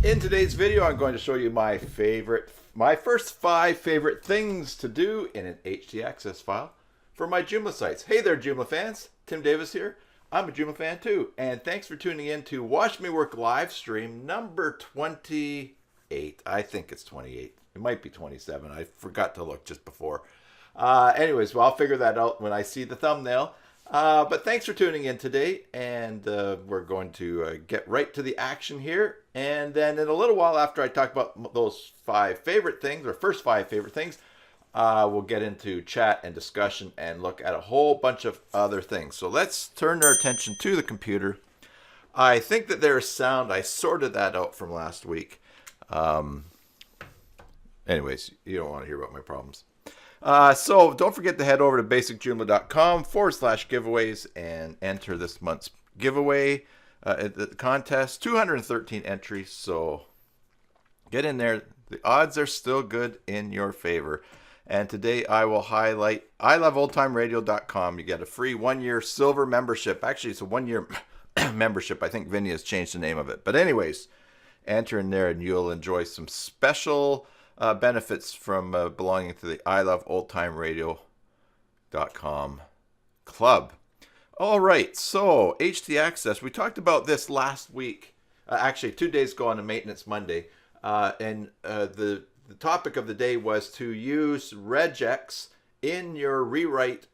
In today's video, I'm going to show you my first 5 favorite things to do in an htaccess file for my Joomla sites. Hey there, Joomla fans. Tim Davis here. I'm a Joomla fan too, and thanks for tuning in to Watch Me Work live stream number 28. I think it's 28. It might be 27. I forgot to look just before. Anyways, well, I'll figure that out when I see the thumbnail. But thanks for tuning in today, and we're going to get right to the action here. And then in a little while after I talk about those 5 favorite things, or first 5 favorite things, we'll get into chat and discussion and look at a whole bunch of other things. So let's turn our attention to the computer. I think that there is sound. I sorted that out from last week. Anyways, you don't want to hear about my problems. So don't forget to head over to basicjoomla.com/giveaways and enter this month's giveaway. The contest, 213 entries, so get in there. The odds are still good in your favor. And today I will highlight iloveoldtimeradio.com. You get a free 1-year silver membership. Actually, it's a 1-year membership. I think Vinny has changed the name of it. But anyways, enter in there and you'll enjoy some special benefits from belonging to the iloveoldtimeradio.com club. All right, so htaccess. We talked about this last week, actually 2 days ago on a Maintenance Monday, and the topic of the day was to use regex in your rewrite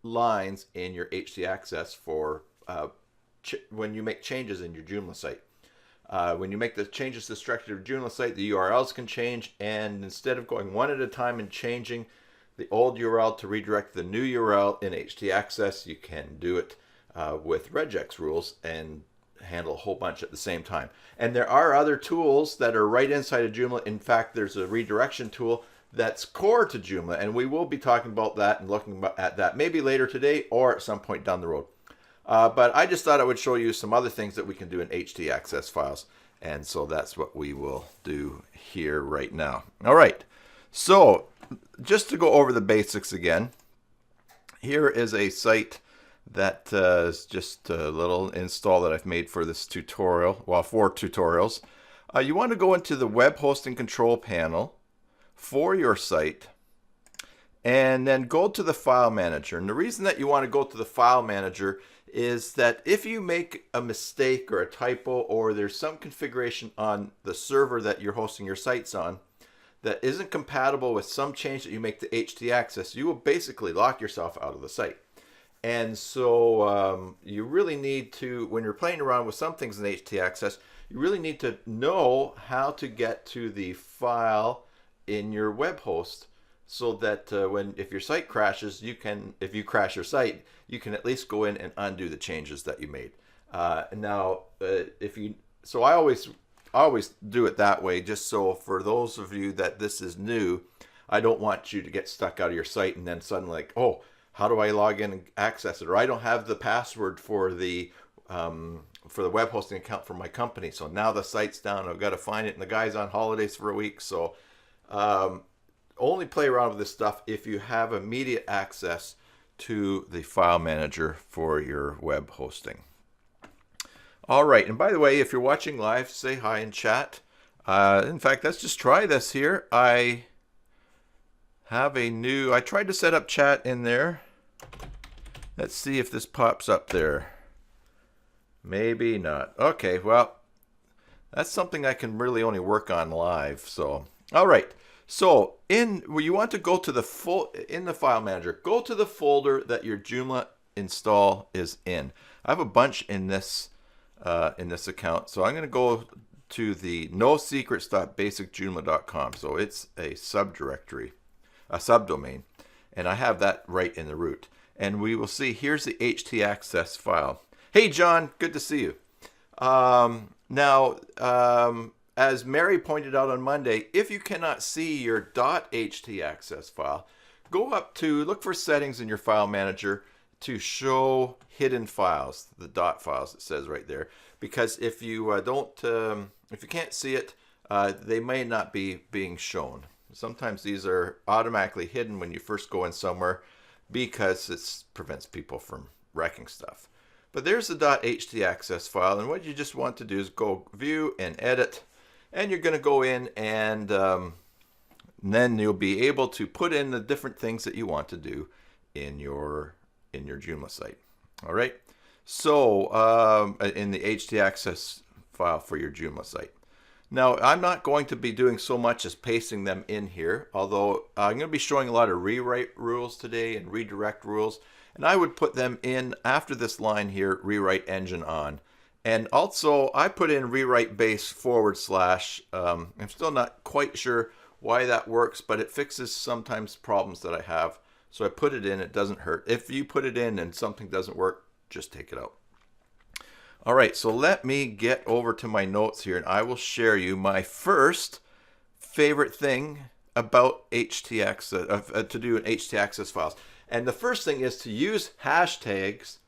lines in your htaccess for when you make changes in your Joomla site. When you make the changes to the structure of your Joomla site, the URLs can change, and instead of going one at a time and changing the old URL to redirect the new URL in htaccess, you can do it with regex rules and handle a whole bunch at the same time. And there are other tools that are right inside of Joomla. In fact, there's a redirection tool that's core to Joomla, and we will be talking about that and looking at that maybe later today or at some point down the road. But I just thought I would show you some other things that we can do in htaccess files. And so that's what we will do here right now. All right. So just to go over the basics again, here is a site that is just a little install that I've made for this tutorial. Well, 4 tutorials. You want to go into the web hosting control panel for your site, and then go to the file manager. And the reason that you want to go to the file manager is that if you make a mistake or a typo, or there's some configuration on the server that you're hosting your sites on that isn't compatible with some change that you make to htaccess, you will basically lock yourself out of the site. And so you really need to, when you're playing around with some things in htaccess, you really need to know how to get to the file in your web host, so that if your site crashes, if you crash your site, you can at least go in and undo the changes that you made. So I always do it that way, just so for those of you that this is new, I don't want you to get stuck out of your site and then suddenly like, oh, how do I log in and access it? Or I don't have the password for the web hosting account for my company, so now the site's down. I've got to find it, and the guy's on holidays for a week. So only play around with this stuff if you have immediate access to the file manager for your web hosting. All right, and by the way, if you're watching live, say hi in chat. In fact, let's just try this here. I tried to set up chat in there. Let's see if this pops up there. Maybe not. Okay, well, that's something I can really only work on live. So, all right. So you want to go to the in the file manager, go to the folder that your Joomla install is in. I have a bunch in this account, so I'm going to go to the nosecrets.basicjoomla.com. So it's a subdirectory, a subdomain, and I have that right in the root. And we will see, here's the htaccess file. Hey John, good to see you. As Mary pointed out on Monday, if you cannot see your .htaccess file, go up to, look for settings in your file manager to show hidden files, the dot files it says right there. Because if you if you can't see it, they may not be being shown. Sometimes these are automatically hidden when you first go in somewhere because it prevents people from wrecking stuff. But there's the .htaccess file, and what you just want to do is go view and edit. And you're going to go in and then you'll be able to put in the different things that you want to do in your Joomla site. All right. So in the htaccess file for your Joomla site. Now, I'm not going to be doing so much as pasting them in here, although I'm going to be showing a lot of rewrite rules today and redirect rules. And I would put them in after this line here, rewrite engine on. And also, I put in rewrite base /. I'm still not quite sure why that works, but it fixes sometimes problems that I have. So I put it in, it doesn't hurt. If you put it in and something doesn't work, just take it out. All right, so let me get over to my notes here and I will share you my first favorite thing about htaccess, to do in htaccess files. And the first thing is to use hashtags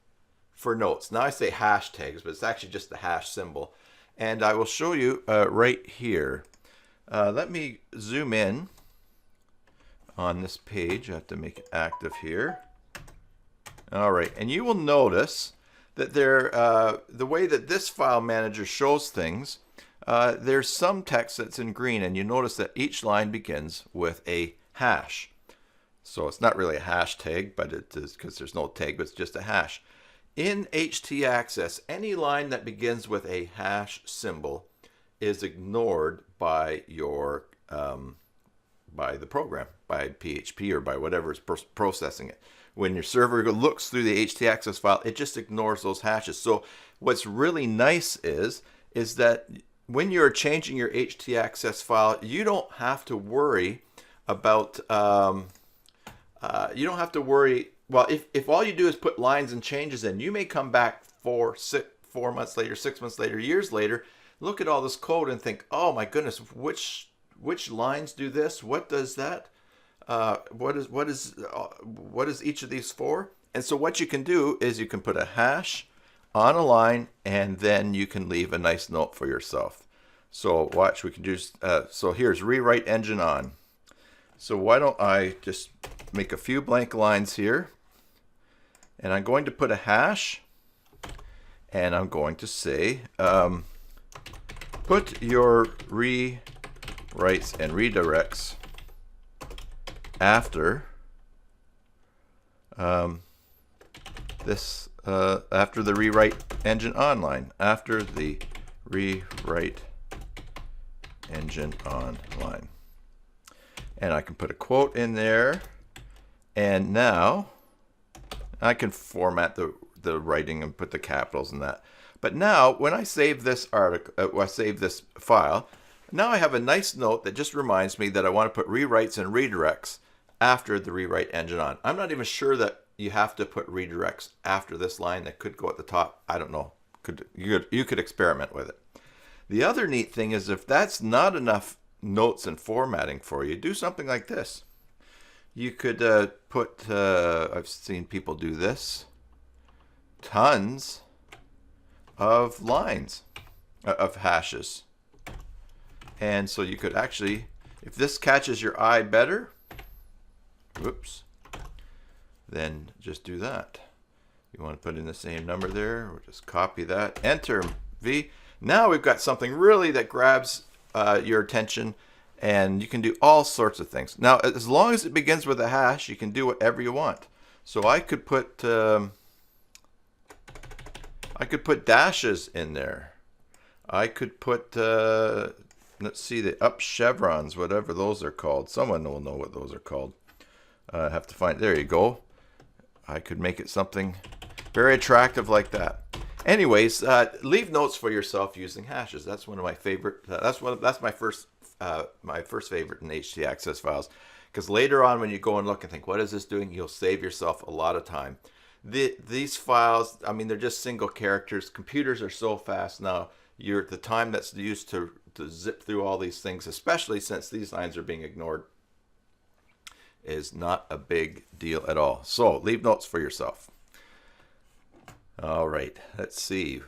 for notes. Now I say hashtags, but it's actually just the hash symbol. And I will show you right here. Let me zoom in on this page. I have to make it active here. All right, and you will notice that the way that this file manager shows things, there's some text that's in green, and you notice that each line begins with a hash. So it's not really a hashtag, but it is because there's no tag, but it's just a hash. In htaccess, any line that begins with a hash symbol is ignored by your by the program, by PHP or by whatever is processing it. When your server looks through the htaccess file, it just ignores those hashes. So what's really nice is that when you're changing your htaccess file, you don't have to worry about well, if all you do is put lines and changes in, you may come back 4 months later, 6 months later, years later, look at all this code and think, oh my goodness, which lines do this? What does that? What is each of these for? And so what you can do is you can put a hash on a line, and then you can leave a nice note for yourself. So watch, we can do, so here's rewrite engine on. So why don't I just make a few blank lines here, and I'm going to put a hash, and I'm going to say, put your rewrites and redirects after after the rewrite engine on line, after the rewrite engine on line. And I can put a quote in there, and now I can format the writing and put the capitals in that. But now when I save this article, I save this file, now I have a nice note that just reminds me that I want to put rewrites and redirects after the rewrite engine on. I'm not even sure that you have to put redirects after this line. That could go at the top. I don't know. You could experiment with it. The other neat thing is if that's not enough notes and formatting for you, do something like this. You could put, I've seen people do this, tons of lines, of hashes. And so you could actually, if this catches your eye better, whoops, then just do that. You want to put in the same number there, or just copy that, enter V. Now we've got something really that grabs your attention, and you can do all sorts of things. Now, as long as it begins with a hash, you can do whatever you want. So I could put dashes in there. I could put let's see, the up chevrons, whatever those are called. Someone will know what those are called. I have to find. There you go. I could make it something very attractive like that. Anyways, leave notes for yourself using hashes. That's one of my favorite. That's my first favorite in htaccess files, because later on when you go and look and think, what is this doing? You'll save yourself a lot of time. These files, I mean, they're just single characters. Computers are so fast now. The time that's used to zip through all these things, especially since these lines are being ignored, is not a big deal at all. So leave notes for yourself. All right, let's see.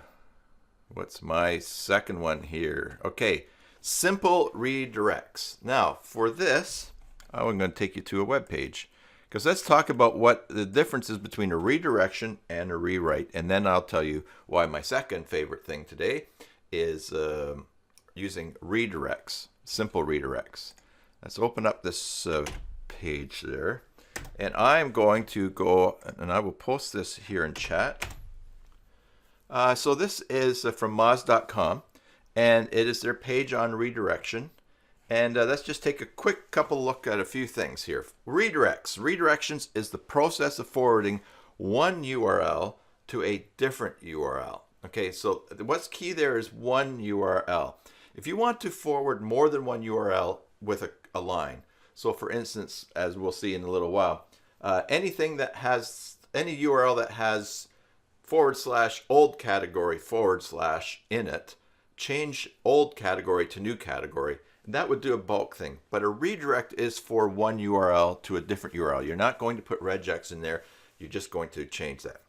What's my second one here? Okay, simple redirects. Now, for this, I'm going to take you to a web page, because let's talk about what the difference is between a redirection and a rewrite, and then I'll tell you why my second favorite thing today is using redirects, simple redirects. Let's open up this page there. And I'm going to go, and I will post this here in chat. So this is from Moz.com, and it is their page on redirection. And let's just take a quick couple look at a few things here. Redirects. Redirections is the process of forwarding one URL to a different URL. Okay, so what's key there is one URL. If you want to forward more than one URL with a line, so for instance, as we'll see in a little while, anything that has, any URL that has / old category / in it, change old category to new category. That would do a bulk thing, but a redirect is for one URL to a different URL. You're not going to put regex in there. You're just going to change that.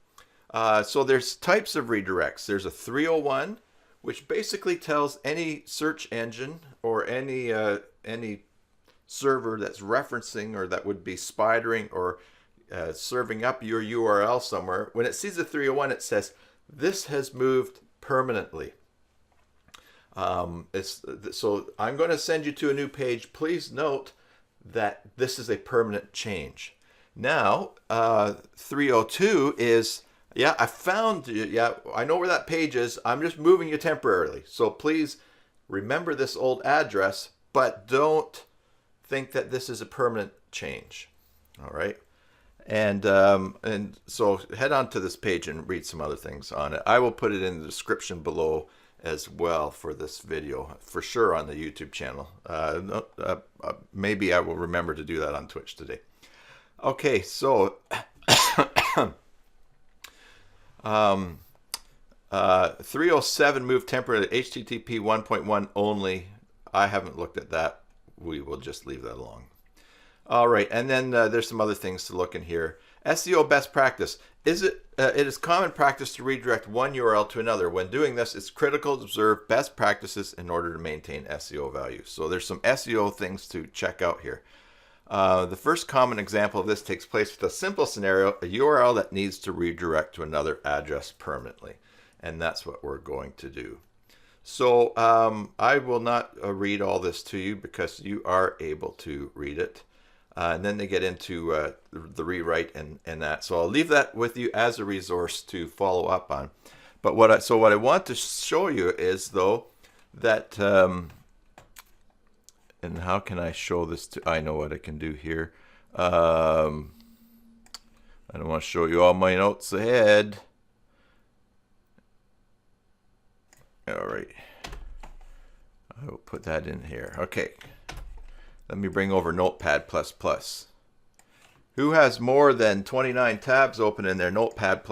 So there's types of redirects. There's a 301, which basically tells any search engine or any server that's referencing or that would be spidering or serving up your URL somewhere. When it sees a 301, it says, this has moved permanently. So I'm going to send you to a new page. Please note that this is a permanent change. Now, 302 is, yeah, I found, yeah, I know where that page is. I'm just moving you temporarily. So please remember this old address, but don't think that this is a permanent change. All right. And so head on to this page and read some other things on it. I will put it in the description below as well for this video, for sure, on the YouTube channel. Maybe I will remember to do that on Twitch today. Okay, so 307 move temporarily, HTTP 1.1 only. I haven't looked at that. We will just leave that alone. All right, and then there's some other things to look in here. SEO best practice. It is common practice to redirect one URL to another. When doing this, it's critical to observe best practices in order to maintain SEO value. So there's some SEO things to check out here. The first common example of this takes place with a simple scenario, a URL that needs to redirect to another address permanently. And that's what we're going to do. So I will not read all this to you because you are able to read it. And then they get into the rewrite and that. So I'll leave that with you as a resource to follow up on. But what I want to show you is, though, that, and how can I show this to, I know what I can do here. I don't want to show you all my notes ahead. All right. I will put that in here. Okay. Let me bring over Notepad++. Who has more than 29 tabs open in their Notepad++?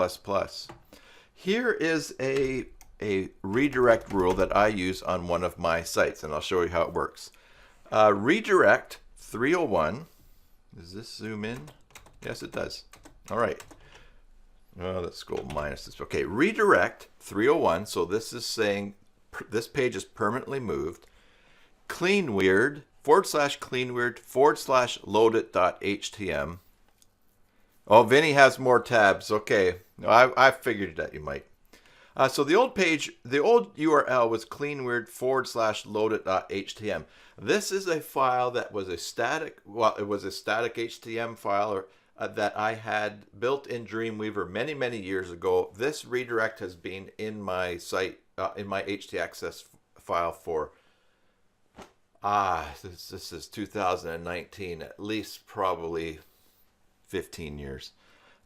Here is a redirect rule that I use on one of my sites, and I'll show you how it works. Redirect 301. Does this zoom in? Yes, it does. All right. Let's go minus this. Okay, redirect 301. So this is saying this page is permanently moved. Clean weird. /cleanweird /loadit.htm. Oh, Vinny has more tabs. Okay, I figured that you might. So the old page, the old URL was cleanweird /loadit.htm. This is a file that was a static, well, it was a static HTML file that I had built in Dreamweaver many, many years ago. This redirect has been in my site, in my htaccess file for this is 2019, at least probably 15 years.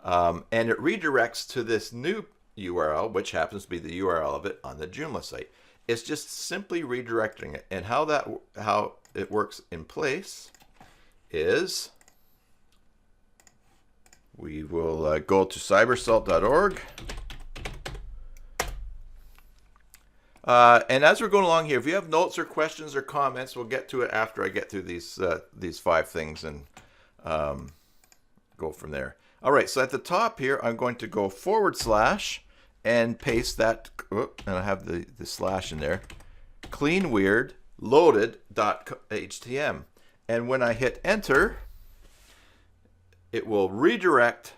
And it redirects to this new URL, which happens to be the URL of it on the Joomla site. It's just simply redirecting it. And how it works in place is we will go to cybersalt.org. And as we're going along here, if you have notes or questions or comments, we'll get to it after I get through these 5 things and go from there. All right, so at the top here, I'm going to go / and paste that, and I have the slash in there, cleanweird loaded.htm. And when I hit enter, it will redirect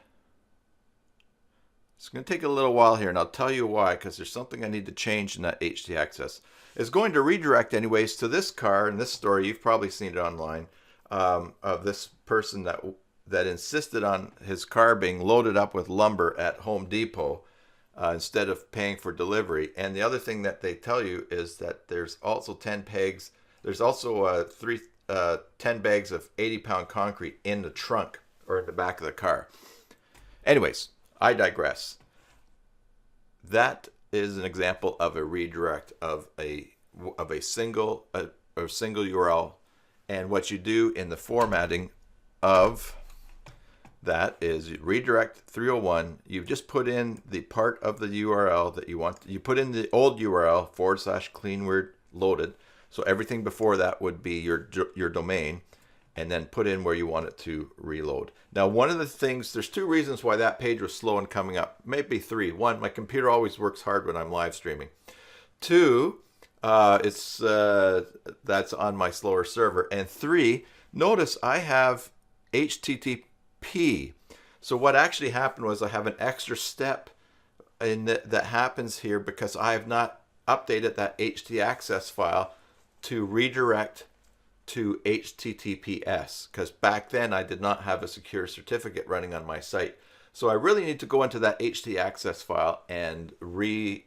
It's going to take a little while here, and I'll tell you why, because there's something I need to change in that htaccess. It's going to redirect anyways to this car, and this story, you've probably seen it online, of this person that insisted on his car being loaded up with lumber at Home Depot instead of paying for delivery. And the other thing that they tell you is that there's also 10 pegs. There's also 10 bags of 80-pound concrete in the trunk or in the back of the car. Anyways, I digress. That is an example of a redirect of a single URL, and what you do in the formatting of that is you redirect 301. You just put in the part of the URL that you want. You put in the old URL /cleanword loaded. So everything before that would be your domain, and then put in where you want it to reload. Now, one of the things, there's two reasons why that page was slow in coming up. Maybe three. One, my computer always works hard when I'm live streaming. Two, that's on my slower server. And three, notice I have HTTP. So what actually happened was I have an extra step that happens here because I have not updated that htaccess file to redirect to HTTPS, because back then I did not have a secure certificate running on my site. So I really need to go into that htaccess file and replace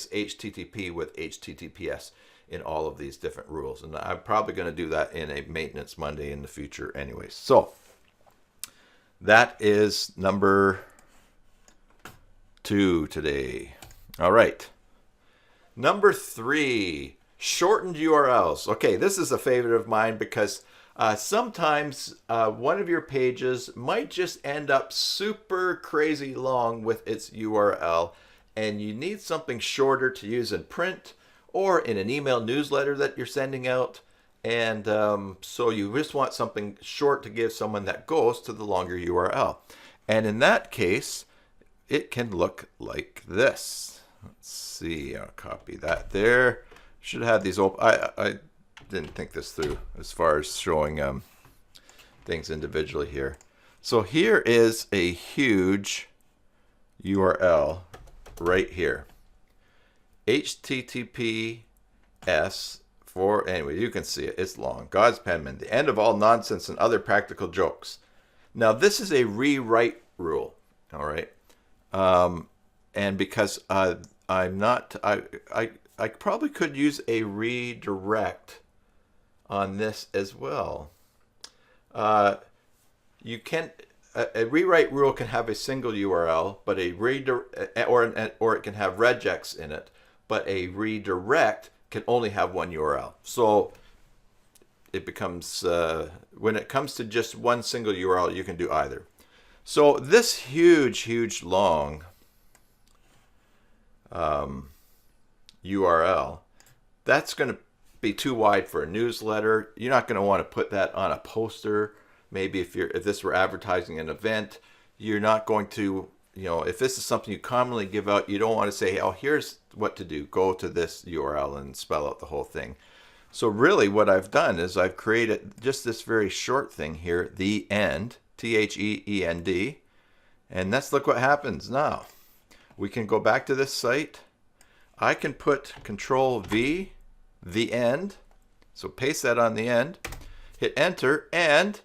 HTTP with HTTPS in all of these different rules. And I'm probably going to do that in a Maintenance Monday in the future anyways. So that is number 2 today. All right. Number 3. Shortened URLs. Okay, this is a favorite of mine because sometimes one of your pages might just end up super crazy long with its URL, and you need something shorter to use in print or in an email newsletter that you're sending out. And so you just want something short to give someone that goes to the longer URL. And in that case, it can look like this. Let's see, I'll copy that there. Should have these open. I didn't think this through as far as showing things individually here. So here is a huge URL right here. HTTPS for, anyway, you can see it. It's long. God's Penman, the end of all nonsense and other practical jokes. Now, this is a rewrite rule, all right? And because I'm not, I probably could use a redirect on this as well. You can a rewrite rule can have a single URL, but or it can have regex in it, but a redirect can only have one URL. So it becomes when it comes to just one single URL, you can do either. So this huge long URL, that's going to be too wide for a newsletter. You're not going to want to put that on a poster. Maybe if this were advertising an event, you're not going to, if this is something you commonly give out, you don't want to say, oh, here's what to do. Go to this URL and spell out the whole thing. So really what I've done is I've created just this very short thing here, the end, THEEND. And let's look what happens now. We can go back to this site. I can put Control V, the end. So paste that on the end, hit enter, and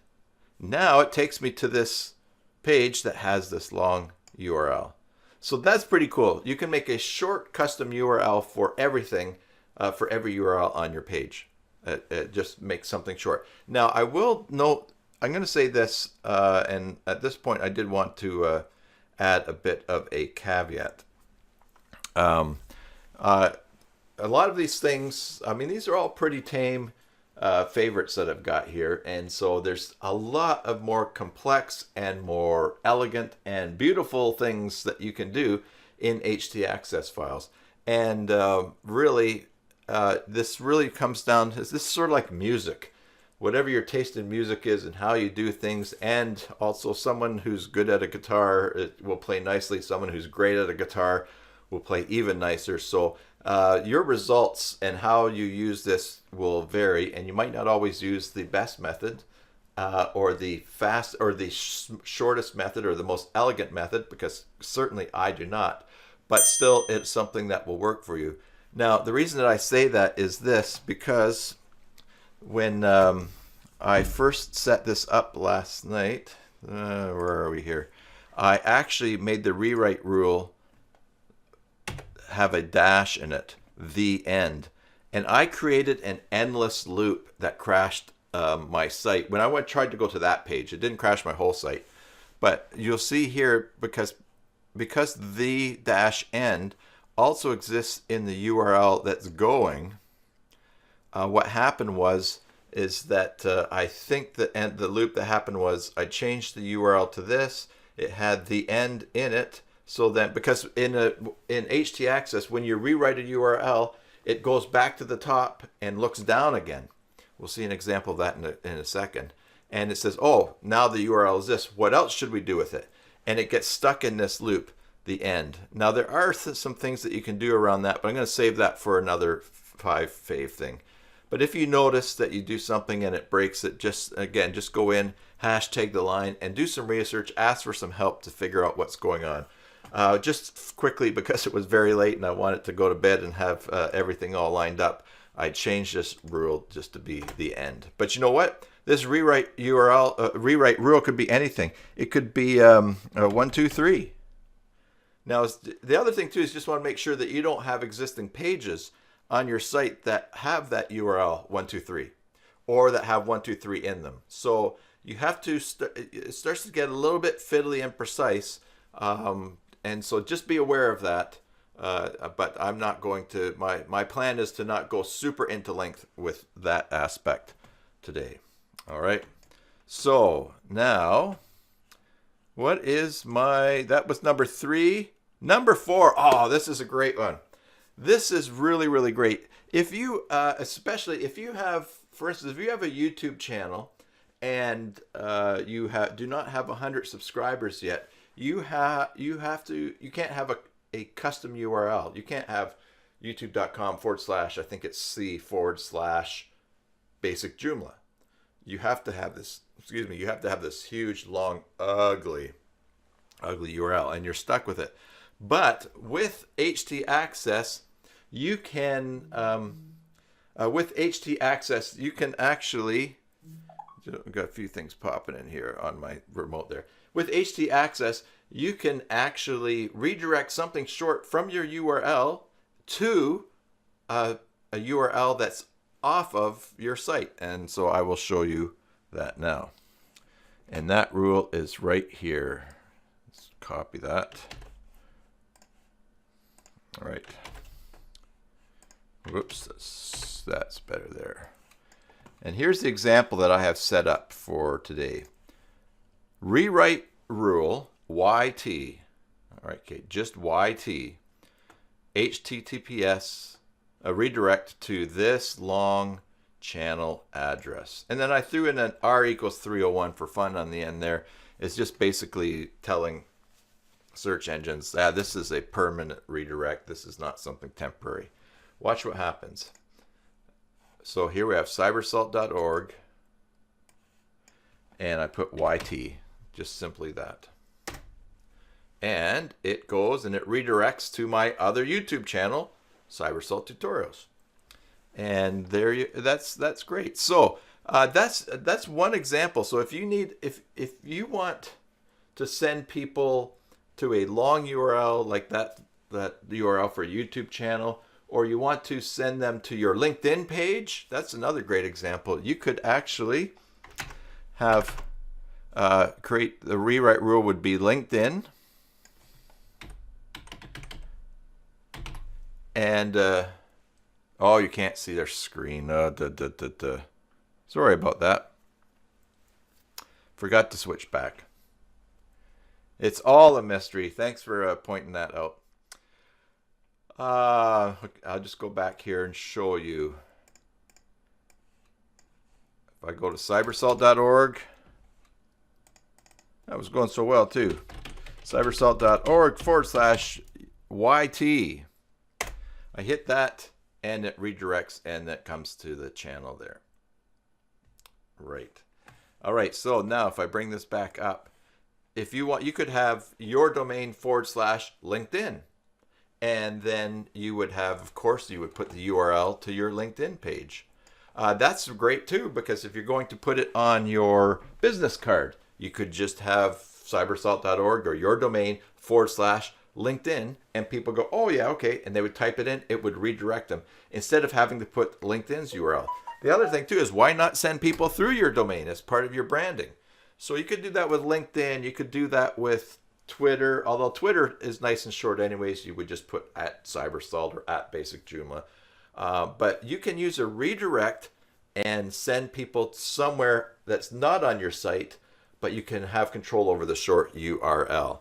now it takes me to this page that has this long URL. So that's pretty cool. You can make a short custom URL for everything, for every URL on your page. Just make something short. Now I will note, I'm going to say this, and at this point I did want to add a bit of a caveat. A lot of these things, I mean, these are all pretty tame favorites that I've got here. And so there's a lot of more complex and more elegant and beautiful things that you can do in htaccess files. And really, this really comes down to, this is sort of like music. Whatever your taste in music is and how you do things, and also someone who's good at a guitar, it will play nicely. Someone who's great at a guitar will play even nicer. So your results and how you use this will vary, and you might not always use the best method, or the fast or the shortest method or the most elegant method, because certainly I do not, but still it's something that will work for you. Now, the reason that I say that is this, because when I first set this up last night, where are we here? I actually made the rewrite rule have a dash in it, the end. And I created an endless loop that crashed my site. When I tried to go to that page, it didn't crash my whole site. But you'll see here, because the dash end also exists in the URL that's going, what happened is that I think the loop that happened was I changed the URL to this. It had the end in it. So then, because in htaccess, when you rewrite a URL, it goes back to the top and looks down again. We'll see an example of that in a second. And it says, oh, now the URL is this. What else should we do with it? And it gets stuck in this loop, the end. Now, there are some things that you can do around that, but I'm going to save that for another fave thing. But if you notice that you do something and it breaks it, just go in, hashtag the line, and do some research. Ask for some help to figure out what's going on. Just quickly, because it was very late and I wanted to go to bed and have everything all lined up, I changed this rule just to be the end. But you know what? This rewrite rule could be anything. It could be 1, 2, 3. Now, the other thing too is just want to make sure that you don't have existing pages on your site that have that URL 1, 2, 3, or that have 1, 2, 3 in them. So you have to it starts to get a little bit fiddly and precise. And so just be aware of that. But I'm not going to, my plan is to not go super into length with that aspect today. All right. So now, what is that was number 3. Number 4. Oh, this is a great one. This is really, really great. If you, especially if you have, for instance, if you have a YouTube channel and you do not have 100 subscribers yet, you can't have a custom URL. You can't have youtube.com/ I think it's C/basic Joomla. You have to have this, you have to have this huge, long, ugly URL, and you're stuck with it. But with htaccess, you can, actually, I've got a few things popping in here on my remote there. With htaccess, you can actually redirect something short from your URL to a URL that's off of your site. And so I will show you that now. And that rule is right here. Let's copy that. All right. Whoops, that's better there. And here's the example that I have set up for today. Rewrite rule YT. All right, okay, just YT. HTTPS, a redirect to this long channel address. And then I threw in an R equals 301 for fun on the end there. It's just basically telling search engines, this is a permanent redirect. This is not something temporary. Watch what happens. So here we have cybersalt.org, and I put YT, just simply that. And it goes and it redirects to my other YouTube channel, Cybersalt Tutorials. And that's great. So that's one example. So if you want to send people to a long URL like that URL for a YouTube channel, or you want to send them to your LinkedIn page, that's another great example. You could actually have create the rewrite rule would be LinkedIn, and oh, you can't see their screen. Sorry about that. Forgot to switch back. It's all a mystery. Thanks for pointing that out. I'll just go back here and show you. If I go to cybersalt.org, that was going so well too. cybersalt.org/YT. I hit that and it redirects and that comes to the channel there. Right. All right, so now if I bring this back up, if you want, you could have your domain / LinkedIn. And then you would have, of course, you would put the URL to your LinkedIn page. That's great too, because if you're going to put it on your business card, you could just have cybersalt.org or your domain / LinkedIn, and people go, oh yeah, okay, and they would type it in, it would redirect them instead of having to put LinkedIn's URL. The other thing too is, why not send people through your domain as part of your branding? So you could do that with LinkedIn, you could do that with Twitter, although Twitter is nice and short anyways. You would just put at Cybersalt or at Basic Joomla. But you can use a redirect and send people somewhere that's not on your site, but you can have control over the short URL.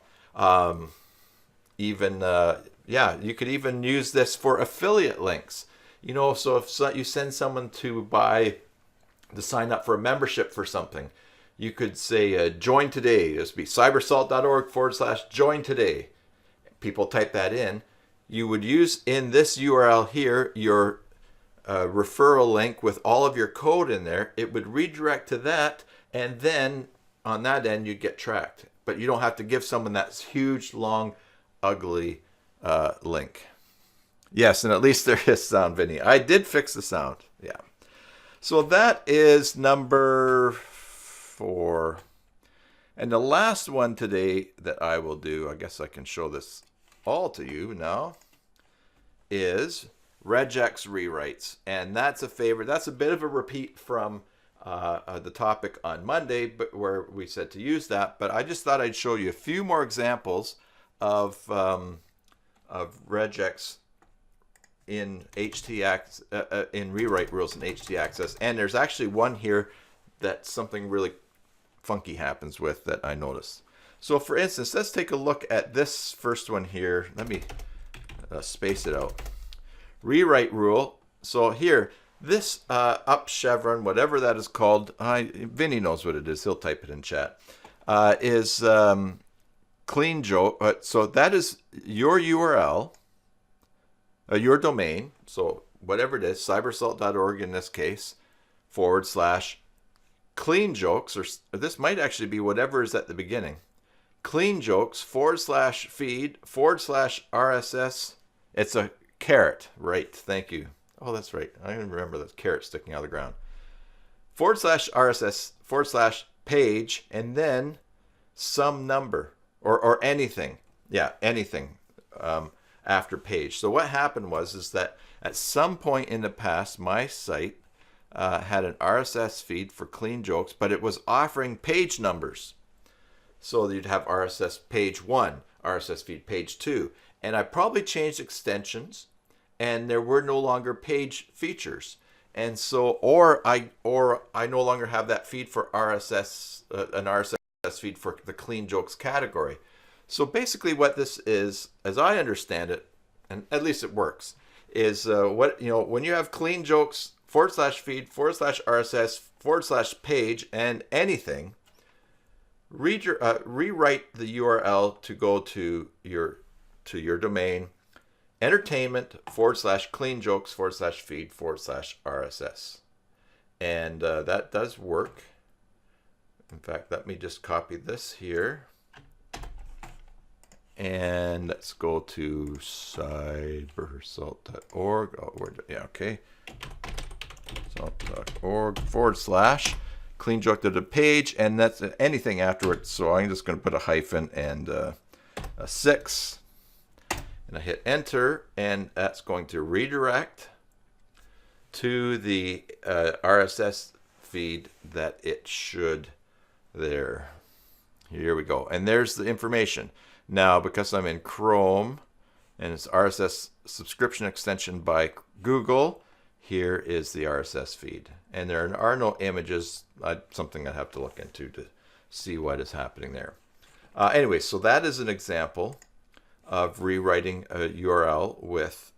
You could even use this for affiliate links. You know, so if you send someone to sign up for a membership for something, you could say join today. This would be cybersalt.org / join today. People type that in. You would use in this URL here your referral link with all of your code in there. It would redirect to that, and then on that end you'd get tracked. But you don't have to give someone that huge, long, ugly link. Yes, and at least there is sound, Vinny. I did fix the sound. Yeah. So that is number 4. And the last one today that I will do, I guess I can show this all to you now, is regex rewrites. And that's a favorite. That's a bit of a repeat from the topic on Monday, but where we said to use that. But I just thought I'd show you a few more examples of regex in htaccess, in rewrite rules in htaccess. And there's actually one here that something really funky happens with that I noticed. So for instance, let's take a look at this first one here. Let me space it out. Rewrite rule. So here, this up chevron, whatever that is called, Vinny knows what it is. He'll type it in chat. Is clean joke. So that is your URL, your domain. So whatever it is, cybersalt.org in this case, / clean jokes, or this might actually be whatever is at the beginning. Clean jokes / feed / RSS. It's a carrot, right? Thank you. Oh, that's right. I didn't remember that carrot sticking out of the ground. / RSS / page, and then some number or anything. Yeah, anything after page. So what happened is that at some point in the past, my site had an RSS feed for clean jokes, but it was offering page numbers. So you'd have RSS page 1, RSS feed page 2. And I probably changed extensions, and there were no longer page features. And so, or I no longer have that feed for RSS, an RSS feed for the clean jokes category. So basically what this is, as I understand it, and at least it works, is when you have clean jokes / feed / RSS / page and anything, rewrite the URL to go to your domain, entertainment / clean jokes / feed / RSS. And that does work. In fact, let me just copy this here. And let's go to cybersalt.org. Okay. Salt.org / clean joke to the page, and that's anything afterwards. So I'm just going to put a hyphen and a 6, and I hit enter, and that's going to redirect to the RSS feed that it should there. Here we go, and there's the information. Now, because I'm in Chrome and it's RSS subscription extension by Google, here is the RSS feed. And there are no images, something I'd have to look into to see what is happening there. Anyway, so that is an example of rewriting a URL with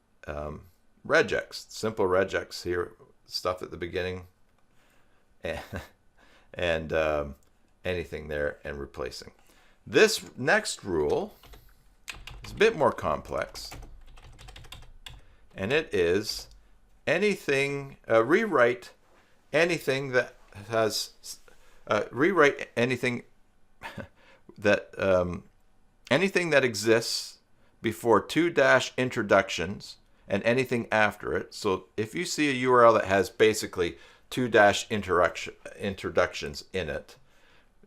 regex. Simple regex here, stuff at the beginning, and anything there, and replacing. This next rule is a bit more complex, and it is anything, rewrite anything that has rewrite anything that anything that exists before 2-introductions and anything after it. So if you see a URL that has basically 2-introductions in it,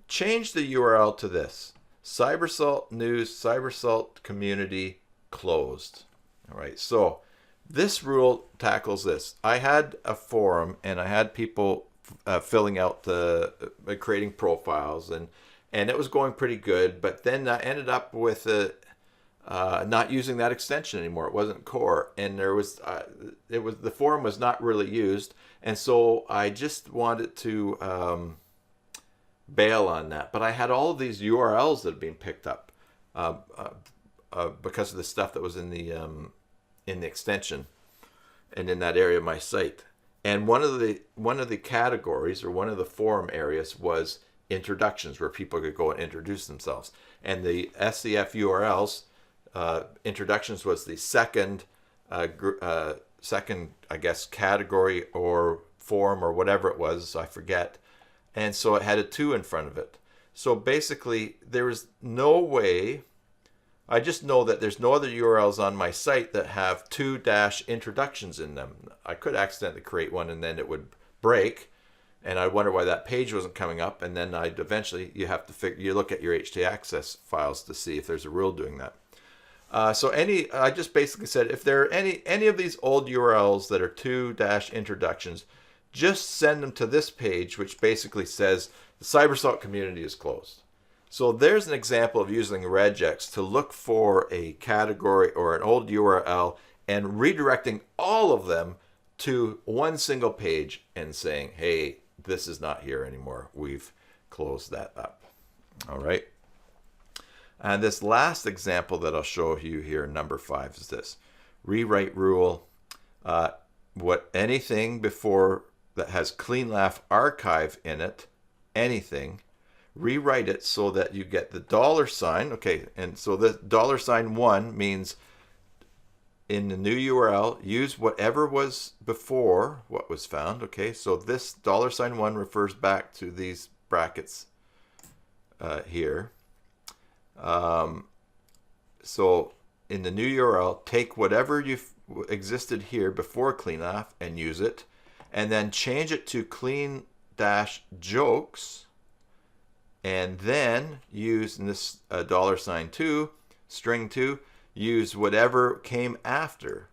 change the URL to this: Cybersalt News, Cybersalt Community closed. All right, so this rule tackles this. I had a forum and I had people filling out creating profiles, and it was going pretty good, but then I ended up with not using that extension anymore. It wasn't core, and the forum was not really used, and so I just wanted to bail on that. But I had all of these URLs that had been picked up because of the stuff that was in the extension and in that area of my site. And one of the categories, or one of the forum areas, was introductions, where people could go and introduce themselves. And the SCF URLs, introductions was the second, I guess, category or forum or whatever it was, I forget. And so it had a 2 in front of it. So basically, there was no way. I just know that there's no other URLs on my site that have 2-introductions in them. I could accidentally create one and then it would break, and I wonder why that page wasn't coming up. And then I'd eventually, you look at your htaccess files to see if there's a rule doing that. I just basically said, if there are any of these old URLs that are 2-introductions, just send them to this page, which basically says the Cybersalt community is closed. So there's an example of using Regex to look for a category or an old URL and redirecting all of them to one single page and saying, hey, this is not here anymore. We've closed that up. All right. And this last example that I'll show you here, number 5, is this. Rewrite rule. Anything before that has CleanLaugh archive in it, anything, rewrite it so that you get the $. Okay, and so the $1 means in the new URL, use whatever was before what was found. Okay, so this $1 refers back to these brackets here. So in the new URL, take whatever existed here before CleanLaugh and use it, and then change it to clean-jokes, and then use in this $2, string 2, use whatever came after.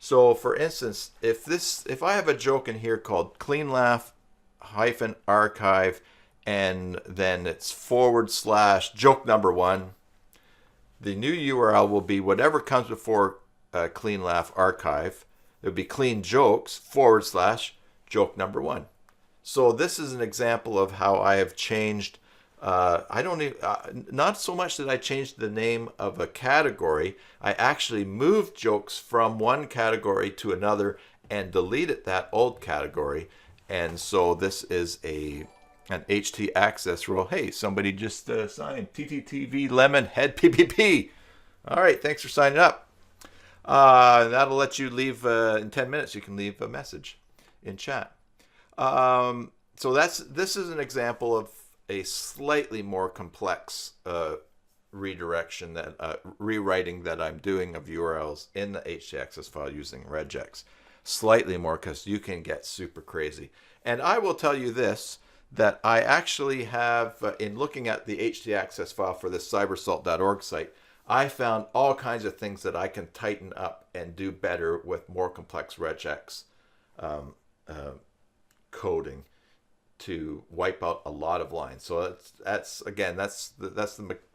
So for instance, if I have a joke in here called CleanLaugh-archive, and then it's /joke number 1, the new URL will be whatever comes before CleanLaugh archive. It would be clean-jokes /joke number 1. So this is an example of how I have changed. Not so much that I changed the name of a category. I actually moved jokes from one category to another and deleted that old category. And so this is an htaccess rule. Hey, somebody just signed TTTV Lemon Head PPP. All right, thanks for signing up. That'll let you leave in 10 minutes. You can leave a message in chat. So this is an example of a slightly more complex redirection rewriting that I'm doing of URLs in the htaccess file using Regex. Slightly more, because you can get super crazy. And I will tell you this, that I actually have, in looking at the htaccess file for this cybersalt.org site, I found all kinds of things that I can tighten up and do better with more complex Regex coding to wipe out a lot of lines. So that's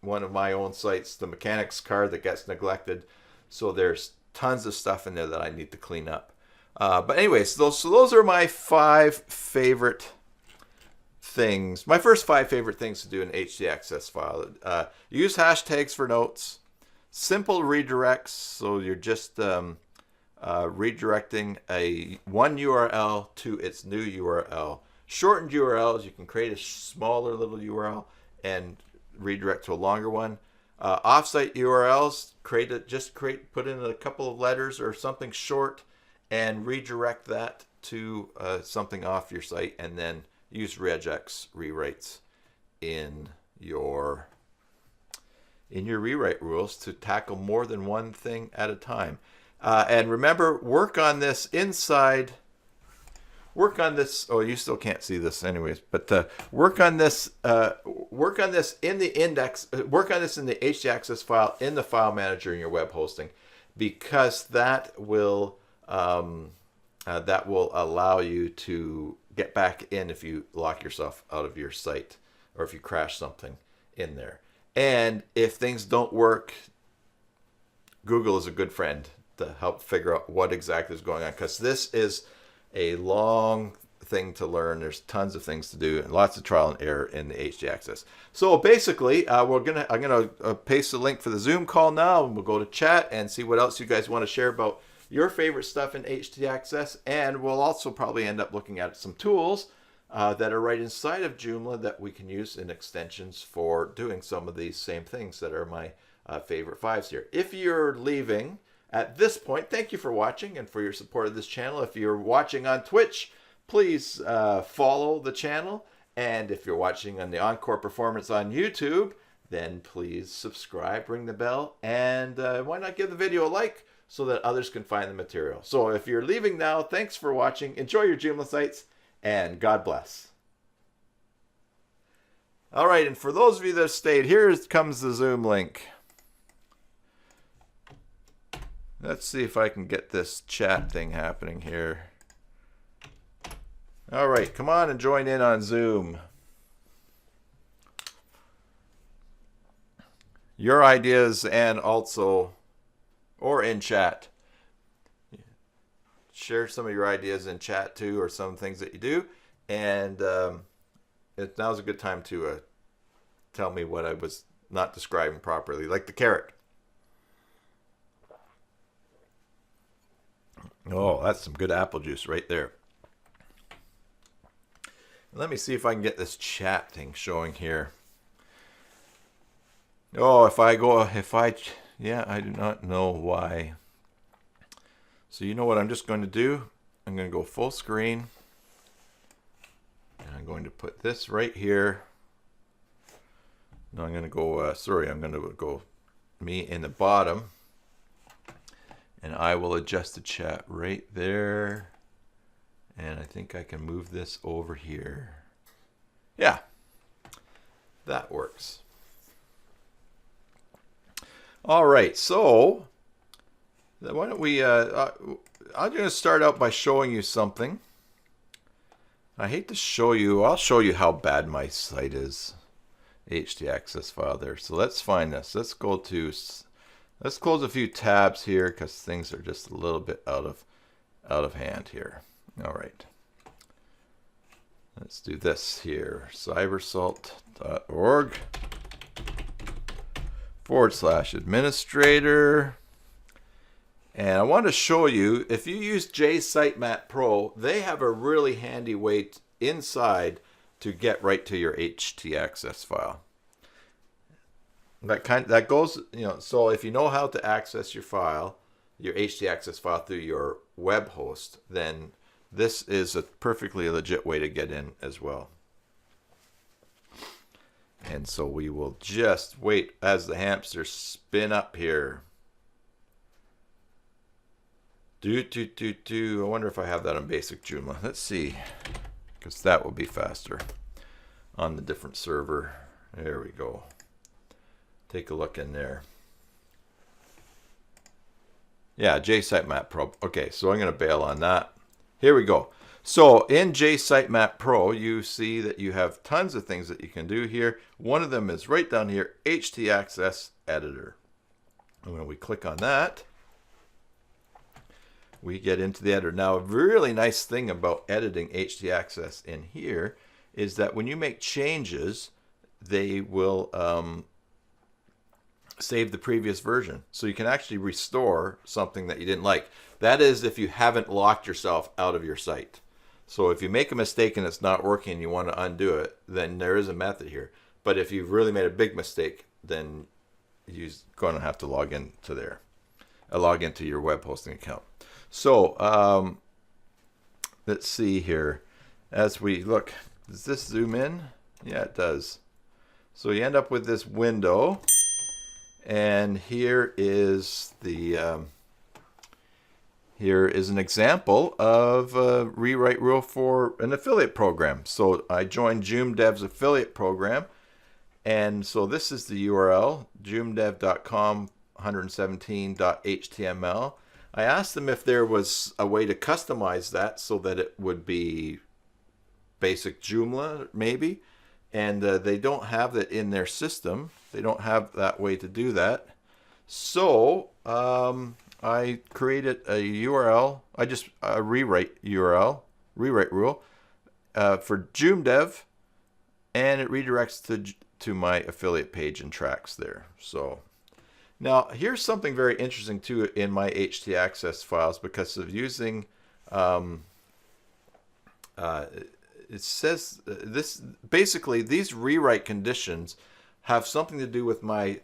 one of my own sites, the mechanics card that gets neglected. So there's tons of stuff in there that I need to clean up. But anyways, those are my 5 favorite things. My first 5 favorite things to do in htaccess file. Use hashtags for notes. Simple redirects, so you're just redirecting one URL to its new URL. Shortened URLs, you can create a smaller little URL and redirect to a longer one. Offsite URLs, put in a couple of letters or something short and redirect that to something off your site, and then use regex rewrites in your rewrite rules to tackle more than one thing at a time. And remember, work on this inside. Work on this. Oh, you still can't see this, anyways. But work on this. Work on this in the index. Work on this in the htaccess file in the file manager in your web hosting, because that will allow you to get back in if you lock yourself out of your site or if you crash something in there. And if things don't work, Google is a good friend to help figure out what exactly is going on, because this is a long thing to learn. There's tons of things to do and lots of trial and error in the htaccess. So basically, I'm gonna paste the link for the Zoom call now, and we'll go to chat and see what else you guys want to share about your favorite stuff in htaccess. And we'll also probably end up looking at some tools that are right inside of Joomla that we can use in extensions for doing some of these same things that are my favorite Favs here. If you're leaving at this point, thank you for watching and for your support of this channel. If you're watching on Twitch, please follow the channel. And if you're watching on the Encore Performance on YouTube, then please subscribe, ring the bell, and why not give the video a like so that others can find the material. So if you're leaving now, thanks for watching. Enjoy your Joomla sites, and God bless. All right, and for those of you that stayed, here comes the Zoom link. Let's see if I can get this chat thing happening here. All right, come on and join in on Zoom. Your ideas, and also, or in chat. Share some of your ideas in chat too, or some things that you do. And now's a good time to tell me what I was not describing properly, like the carrot. Oh, that's some good apple juice right there. Let me see if I can get this chat thing showing here. Oh, yeah, I do not know why. So you know what I'm just going to do? I'm going to go full screen. And I'm going to put this right here. No, I'm going to go, I'm going to go me in the bottom. And I will adjust the chat right there. And I think I can move this over here. Yeah, that works. All right, so why don't we, I'm going to start out by showing you something. I hate to show you, I'll show you how bad my site is. htaccess file there. So let's find this. Let's go to, let's close a few tabs here because things are just a little bit out of hand here. All right. Let's do this here. cybersalt.org /administrator. And I want to show you, if you use Sitemap Pro, they have a really handy way inside to get right to your htaccess file. That goes, so if you know how to access your file, your htaccess file through your web host, then this is a perfectly legit way to get in as well. And so we will just wait as the hamsters spin up here. I wonder if I have that on basic Joomla. Let's see, because that will be faster on the different server. There we go. Take a look in there. Yeah, Sitemap Pro. Okay, so I'm going to bail on that. Here we go. So in Sitemap Pro, you see that you have tons of things that you can do here. One of them is right down here, htaccess editor. And when we click on that, we get into the editor. Now, a really nice thing about editing htaccess in here is that when you make changes, they will save the previous version. So you can actually restore something that you didn't like. That is if you haven't locked yourself out of your site. So if you make a mistake and it's not working and you want to undo it, then there is a method here. But if you've really made a big mistake, then you're going to have to log into there. Log into your web hosting account. So let's see here. As we look, Does this zoom in? Yeah, it does. So you end up with this window, and here is the here is an example of a rewrite rule for an affiliate program. So I joined JoomDev's affiliate program, and so this is the URL, joomdev.com 117.html. I asked them if there was a way to customize that so that it would be basic Joomla, maybe. And they don't have that in their system. They don't have that way to do that. So I created a URL. I just rewrite URL, rewrite rule for JoomDev, and it redirects to my affiliate page and tracks there. So now here's something very interesting too in my htaccess files because of using it says this basically these rewrite conditions have something to do with my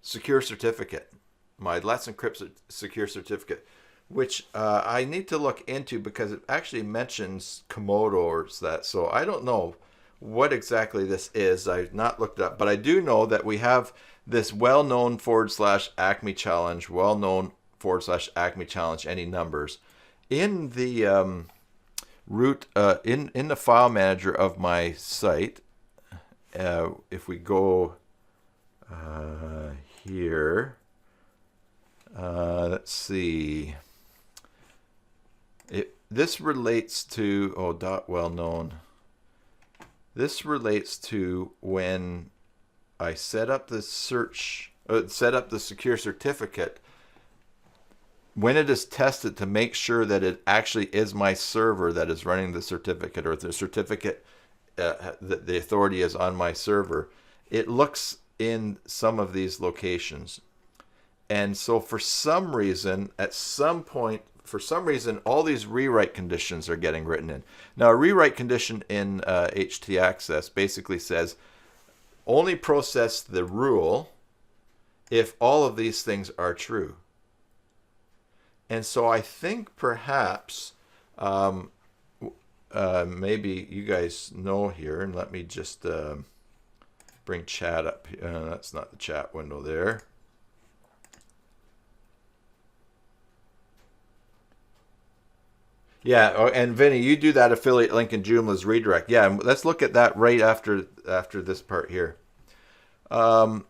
secure certificate, my Let's Encrypt secure certificate, which I need to look into because it actually mentions Komodo or that. So I don't know what exactly this is. I've not looked it up, but I do know that we have this well-known /Acme challenge, well-known /Acme challenge, any numbers in the root in the file manager of my site. If we go here, let's see. This relates to dot well known. This relates to when I set up the set up the secure certificate. When it is tested to make sure that it actually is my server that is running the certificate, or the certificate that the authority is on my server, it looks in some of these locations. And so for some reason, at some point, all these rewrite conditions are getting written in. Now, a rewrite condition in htaccess basically says only process the rule if all of these things are true. And so I think perhaps maybe you guys know here, and let me just bring chat up. That's not the chat window there. Yeah, and Vinny, you do that affiliate link in Joomla's redirect. Yeah, let's look at that right after this part here. I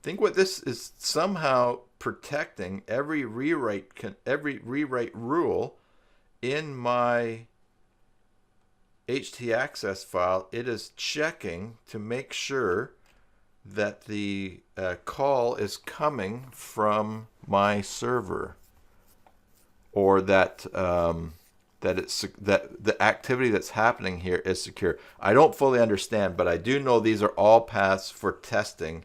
think what this is somehow protecting every rewrite rule in my htaccess file. It is checking to make sure that the call is coming from my server, or that that the activity that's happening here is secure. I don't fully understand, but I do know these are all paths for testing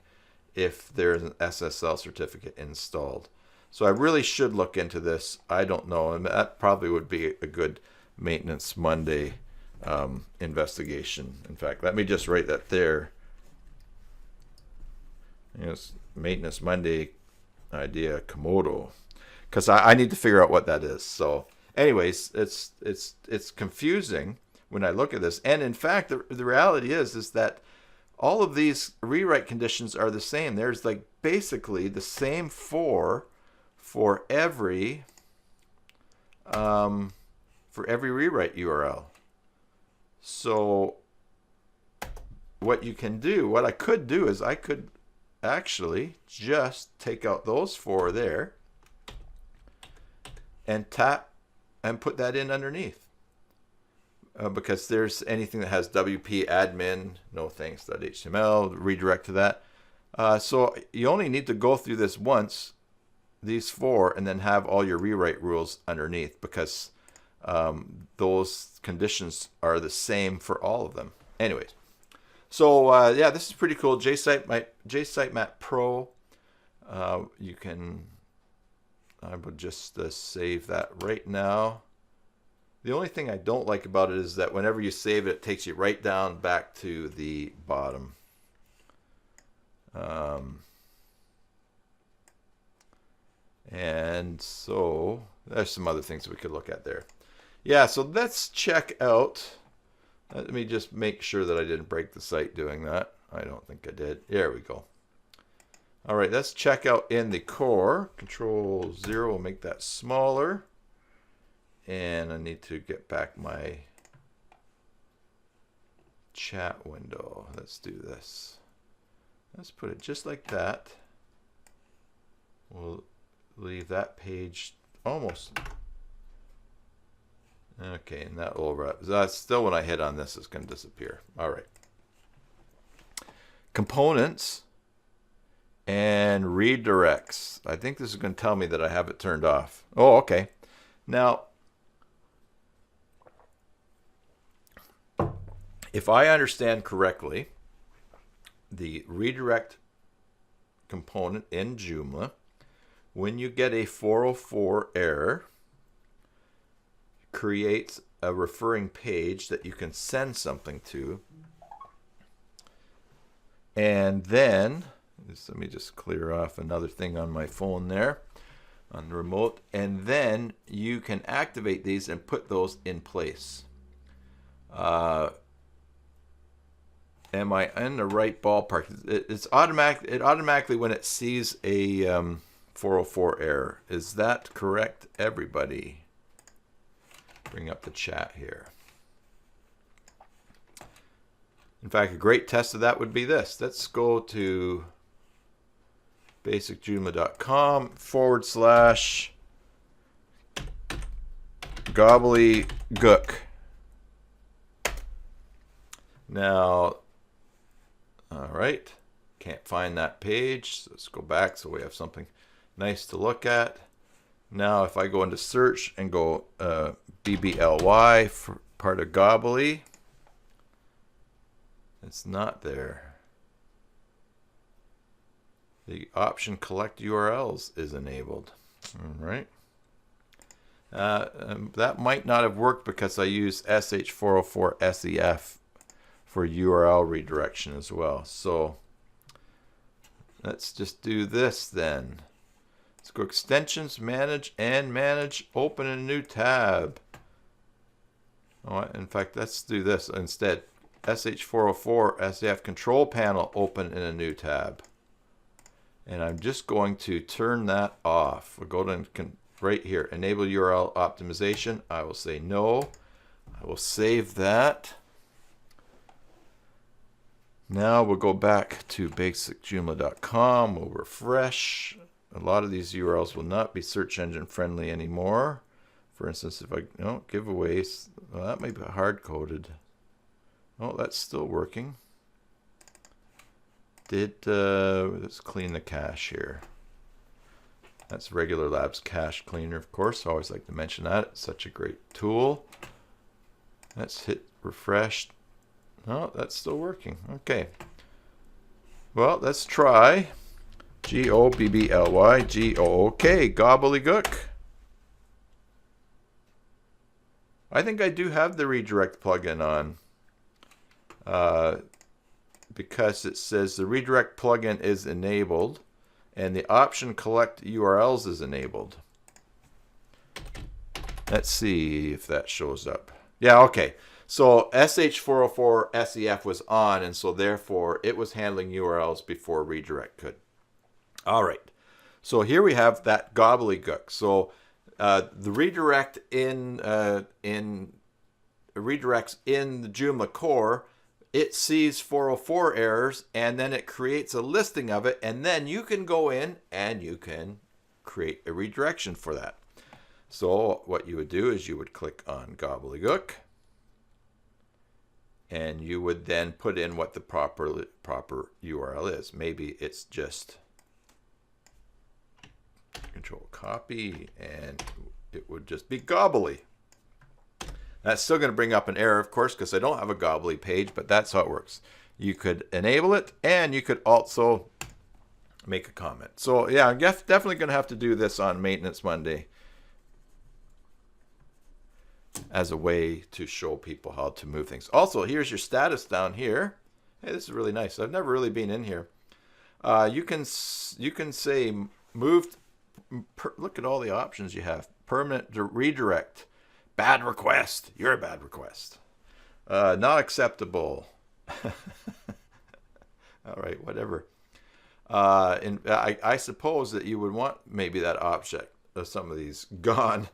if there's an SSL certificate installed. So I really should look into this. I don't know, and that probably would be a good Maintenance Monday investigation. In fact, let me just write that there. Yes, Maintenance Monday idea Komodo, because I need to figure out what that is. So anyways, it's confusing when I look at this. And in fact, the reality is that all of these rewrite conditions are the same. There's like basically the same for every rewrite URL. So what I could do is I could actually just take out those 4 there and tap and put that in underneath, because there's anything that has WP admin, no thanks .html, redirect to that. So you only need to go through this once, these 4, and then have all your rewrite rules underneath, because those conditions are the same for all of them. Anyways, so yeah, this is pretty cool. Sitemap Pro. You can. I would just save that right now. The only thing I don't like about it is that whenever you save it, it takes you right down back to the bottom. And so there's some other things we could look at there. Yeah, so let's check out. Let me just make sure that I didn't break the site doing that. I don't think I did. There we go. All right, let's check out in the core. Control 0 will make that smaller. And I need to get back my chat window. Let's do this. Let's put it just like that. We'll leave that page almost. Okay, and that will wrap. That's still, when I hit on this, it's going to disappear. All right. Components and redirects. I think this is going to tell me that I have it turned off. Oh, okay. Now, if I understand correctly, the redirect component in Joomla, when you get a 404 error, creates a referring page that you can send something to. And then, let me just clear off another thing on my phone there, on the remote. And then you can activate these and put those in place. Am I in the right ballpark? It's automatic. It automatically, when it sees a 404 error. Is that correct, everybody? Bring up the chat here. In fact, a great test of that would be this. Let's go to basicjoomla.com/gobbledygook. Now, all right, can't find that page. So let's go back so we have something nice to look at. Now, if I go into search and go BBLY for part of Gobbly, it's not there. The option collect URLs is enabled. All right. That might not have worked because I use sh404 SEF for URL redirection as well. So let's just do this then. Let's go extensions, manage, and manage, open a new tab. Oh, in fact, let's do this instead. sh404 SEF control panel, open in a new tab. And I'm just going to turn that off. We'll go to right here, enable URL optimization. I will say no. I will save that. Now we'll go back to basicjoomla.com. We'll refresh. A lot of these URLs will not be search engine friendly anymore. For instance, if I giveaways, well, that might be hard coded. Oh, that's still working. Let's clean the cache here. That's Regular Labs Cache Cleaner, of course. I always like to mention that. It's such a great tool. Let's hit refresh. Oh, that's still working. Okay. Well, let's try GOBBLYGOOK, gobbledygook. I think I do have the redirect plugin on. Because it says the redirect plugin is enabled and the option collect URLs is enabled. Let's see if that shows up. Yeah, okay. So sh404 SEF was on, and so therefore it was handling URLs before redirect could. All right. So here we have that gobbledygook. So the redirect redirects in the Joomla core. It sees 404 errors, and then it creates a listing of it, and then you can go in and you can create a redirection for that. So what you would do is you would click on gobbledygook, and you would then put in what the proper URL is. Maybe it's just control copy, and it would just be gobbly. That's still going to bring up an error, of course, because I don't have a gobbly page, but that's how it works. You could enable it, and you could also make a comment. So yeah, I'm definitely going to have to do this on Maintenance Monday as a way to show people how to move things. Also, here's your status down here. Hey, this is really nice. I've never really been in here. You can say moved look at all the options you have. Permanent redirect. Bad request. You're a bad request. Not acceptable. All right, whatever. And I suppose that you would want maybe that object of some of these gone.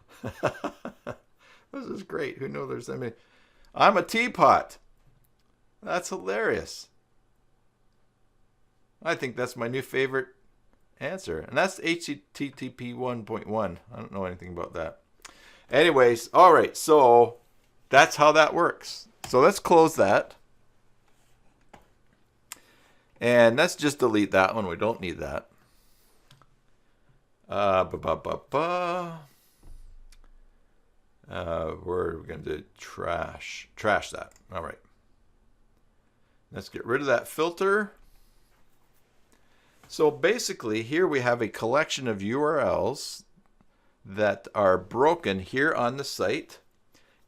This is great. Who knows there's any? I'm a teapot. That's hilarious. I think that's my new favorite answer. And that's HTTP 1.1. I don't know anything about that. Anyways, all right. So that's how that works. So let's close that. And let's just delete that one. We don't need that. We're going to trash that. All right. Let's get rid of that filter. So basically, here we have a collection of URLs that are broken here on the site.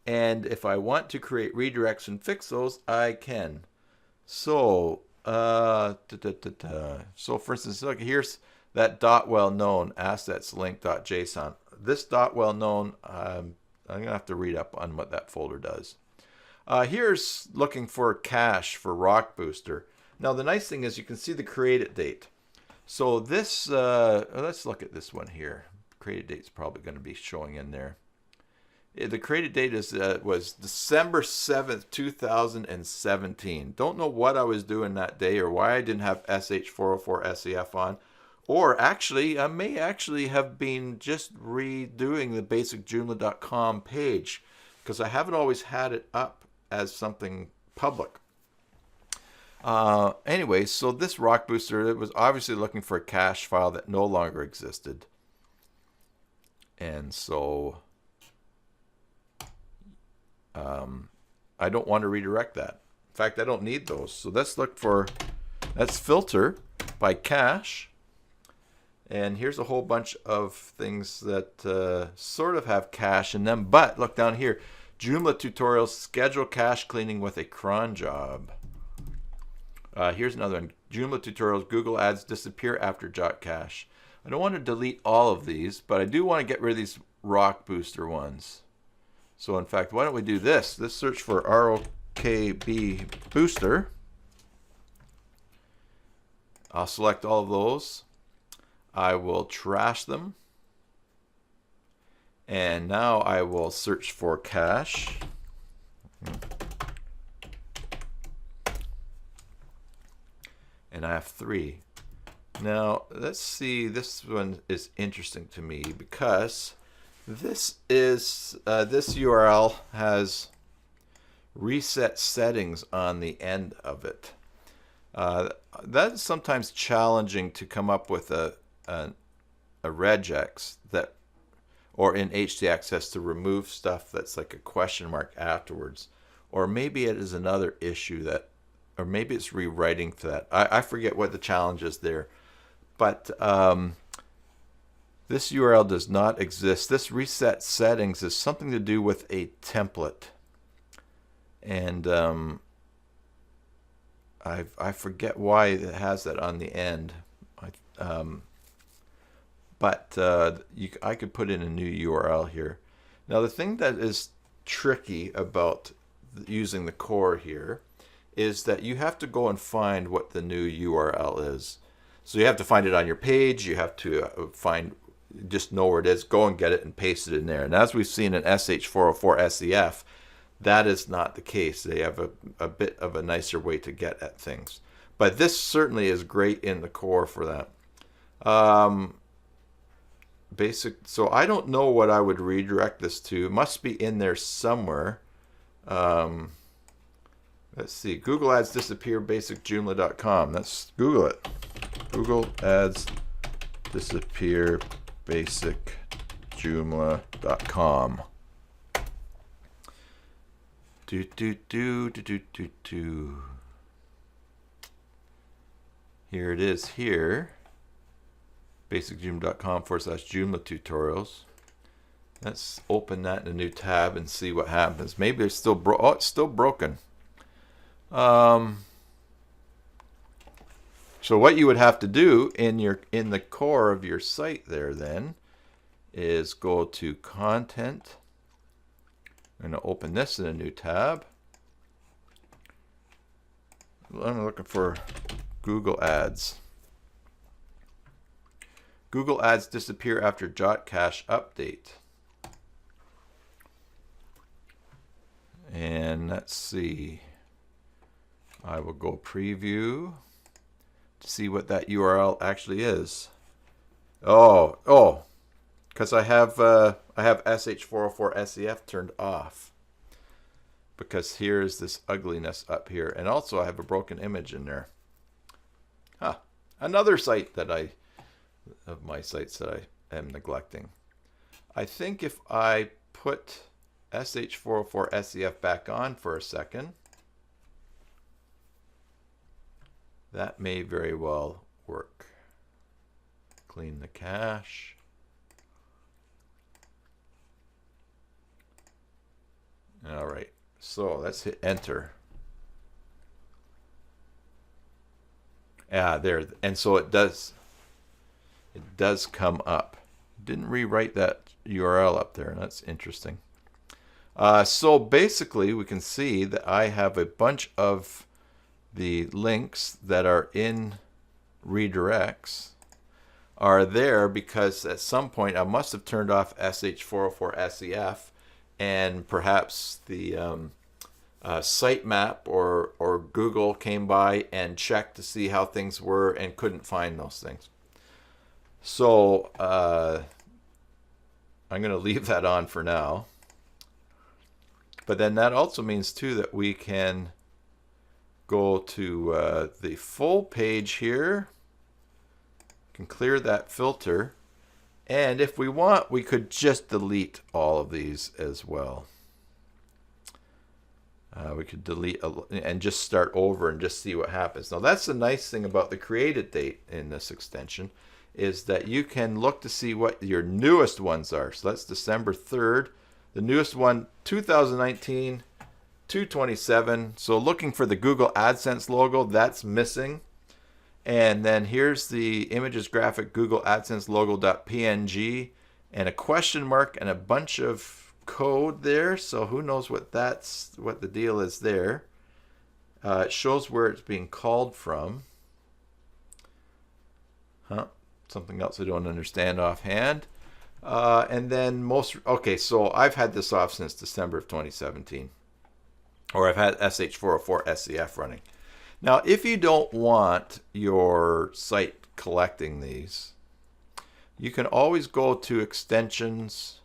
And if I want to create redirects and fix those, I can. So, so for instance, look, here's that .well known assets link.json. This .well known, I'm going to have to read up on what that folder does. Here's looking for cache for Rock Booster. Now, the nice thing is you can see the created date. So this, let's look at this one here. Created date's probably going to be showing in there. The created date is was December 7th, 2017. Don't know what I was doing that day or why I didn't have SH404SEF on. Or actually, I may actually have been just redoing the basic Joomla.com page because I haven't always had it up as something public. Anyway, so this Rock Booster, it was obviously looking for a cache file that no longer existed. And so I don't want to redirect that. In fact, I don't need those. So let's look for, let's filter by cache. And here's a whole bunch of things that sort of have cache in them. But look down here, Joomla tutorials, schedule cache cleaning with a cron job. Here's another one, Joomla tutorials, Google ads disappear after jot cache. I don't want to delete all of these, but I do want to get rid of these Rock Booster ones. So in fact, why don't we do this? Let's search for ROKB Booster. I'll select all of those. I will trash them. And now I will search for cache. And I have 3. Now, let's see, this one is interesting to me because this URL has reset settings on the end of it. That's sometimes challenging to come up with a regex that, or in htaccess to remove stuff that's like a question mark afterwards. Or maybe it is another issue that, or maybe it's rewriting to that. I forget what the challenge is there. But this URL does not exist. This reset settings is something to do with a template. And I forget why it has that on the end. I could put in a new URL here. Now the thing that is tricky about using the core here is that you have to go and find what the new URL is. So you have to find it on your page. You have to just know where it is, go and get it and paste it in there. And as we've seen in SH404SEF, that is not the case. They have a bit of a nicer way to get at things. But this certainly is great in the core for that. So I don't know what I would redirect this to. It must be in there somewhere. Let's see. Google ads disappear basic Joomla.com. Let's Google it. Google ads disappear basic Joomla.com. Here it is here. basicjoomla.com/Joomla tutorials. Let's open that in a new tab and see what happens. Maybe it's still it's still broken. So what you would have to do in the core of your site there then is go to Content. I'm going to open this in a new tab. I'm looking for Google Ads. Google Ads disappear after Jot cache update. And let's see. I will go preview to see what that URL actually is. Oh, because I have sh404sef turned off. Because here's this ugliness up here, and also I have a broken image in there. Another site of my sites that I am neglecting. I think if I put sh404sef back on for a second, that may very well work. Clean the cache. All right, so let's hit enter. There, and so it does come up. Didn't rewrite that URL up there. That's interesting. So basically we can see that I have a bunch of the links that are in redirects are there because at some point I must have turned off sh404sef, and perhaps the Sitemap or Google came by and checked to see how things were and couldn't find those things. So I'm going to leave that on for now. But then that also means too that we can go to the full page here. Can clear that filter. And if we want, we could just delete all of these as well. We could delete and just start over and just see what happens. Now that's the nice thing about the created date in this extension, is that you can look to see what your newest ones are. So that's December 3rd. The newest one, 2019, 227. So looking for the Google AdSense logo, that's missing. And then here's the images graphic Google AdSense logo.png and a question mark and a bunch of code there. So who knows what the deal is there. It shows where it's being called from. Something else I don't understand offhand. And then okay, so I've had this off since December of 2017. Or I've had sh404sef running. Now, if you don't want your site collecting these, you can always go to Extensions,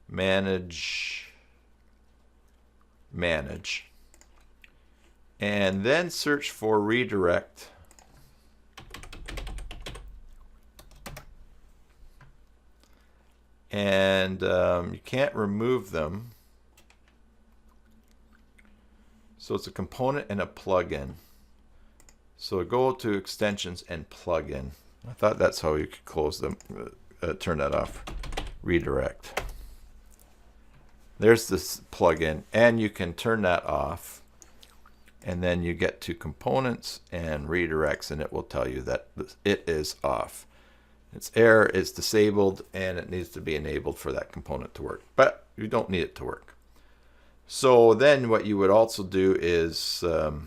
Manage, and then search for Redirect. And you can't remove them. So it's a component and a plugin. So go to Extensions and Plugin. I thought that's how you could close them, turn that off. Redirect. There's this plugin, and you can turn that off. And then you get to Components and Redirects, and it will tell you that it is off. Its error is disabled, and it needs to be enabled for that component to work. But you don't need it to work. So then what you would also do is, oh,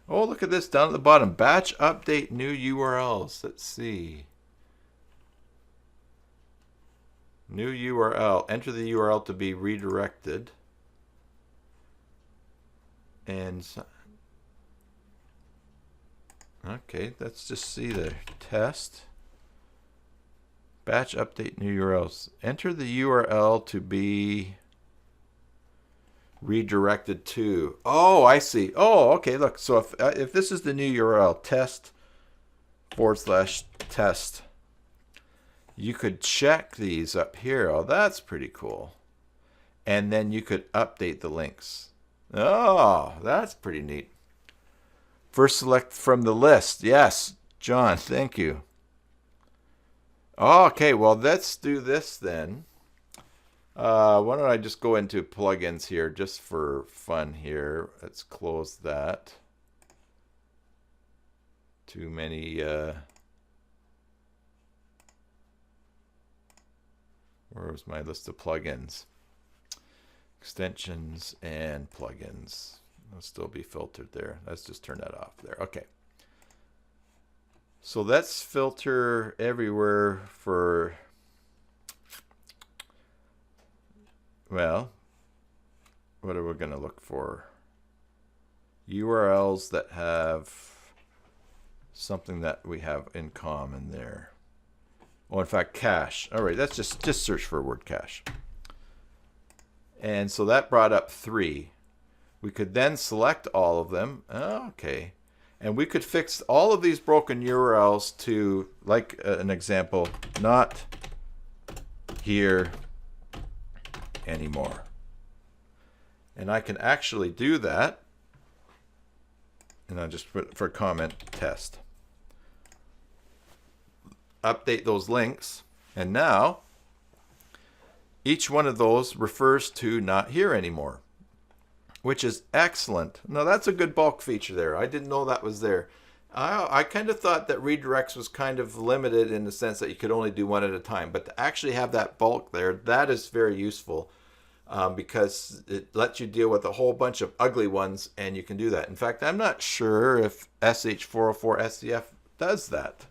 look at this down at the bottom. Batch update new URLs. Let's see. New URL. Enter the URL to be redirected. And okay, let's just see the test. Batch update new URLs. Enter the URL to be redirected to. Oh, I see. Oh, okay. Look, so if this is the new URL, test/test, you could check these up here. Oh, that's pretty cool. And then you could update the links. Oh, that's pretty neat. First select from the list. Yes, John, thank you. Okay, well, let's do this then. Why don't I just go into plugins here just for fun here. Let's close that. too many. Where's my list of plugins? Extensions and plugins. They'll still be filtered there. Let's just turn that off there. Okay. So let's filter everywhere for, well, what are we going to look for? URLs that have something that we have in common there. Oh, in fact, cache. All right, let's just search for word cache. And so that brought up 3. We could then select all of them. Oh, okay. And we could fix all of these broken URLs to, like an example, not here anymore. And I can actually do that. And I'll just put for comment test. Update those links. And now each one of those refers to not here anymore, which is excellent. Now that's a good bulk feature there. I didn't know that was there. I kind of thought that redirects was kind of limited in the sense that you could only do one at a time, but to actually have that bulk there, that is very useful. Because it lets you deal with a whole bunch of ugly ones, and you can do that. In fact, I'm not sure if SH404 SCF does that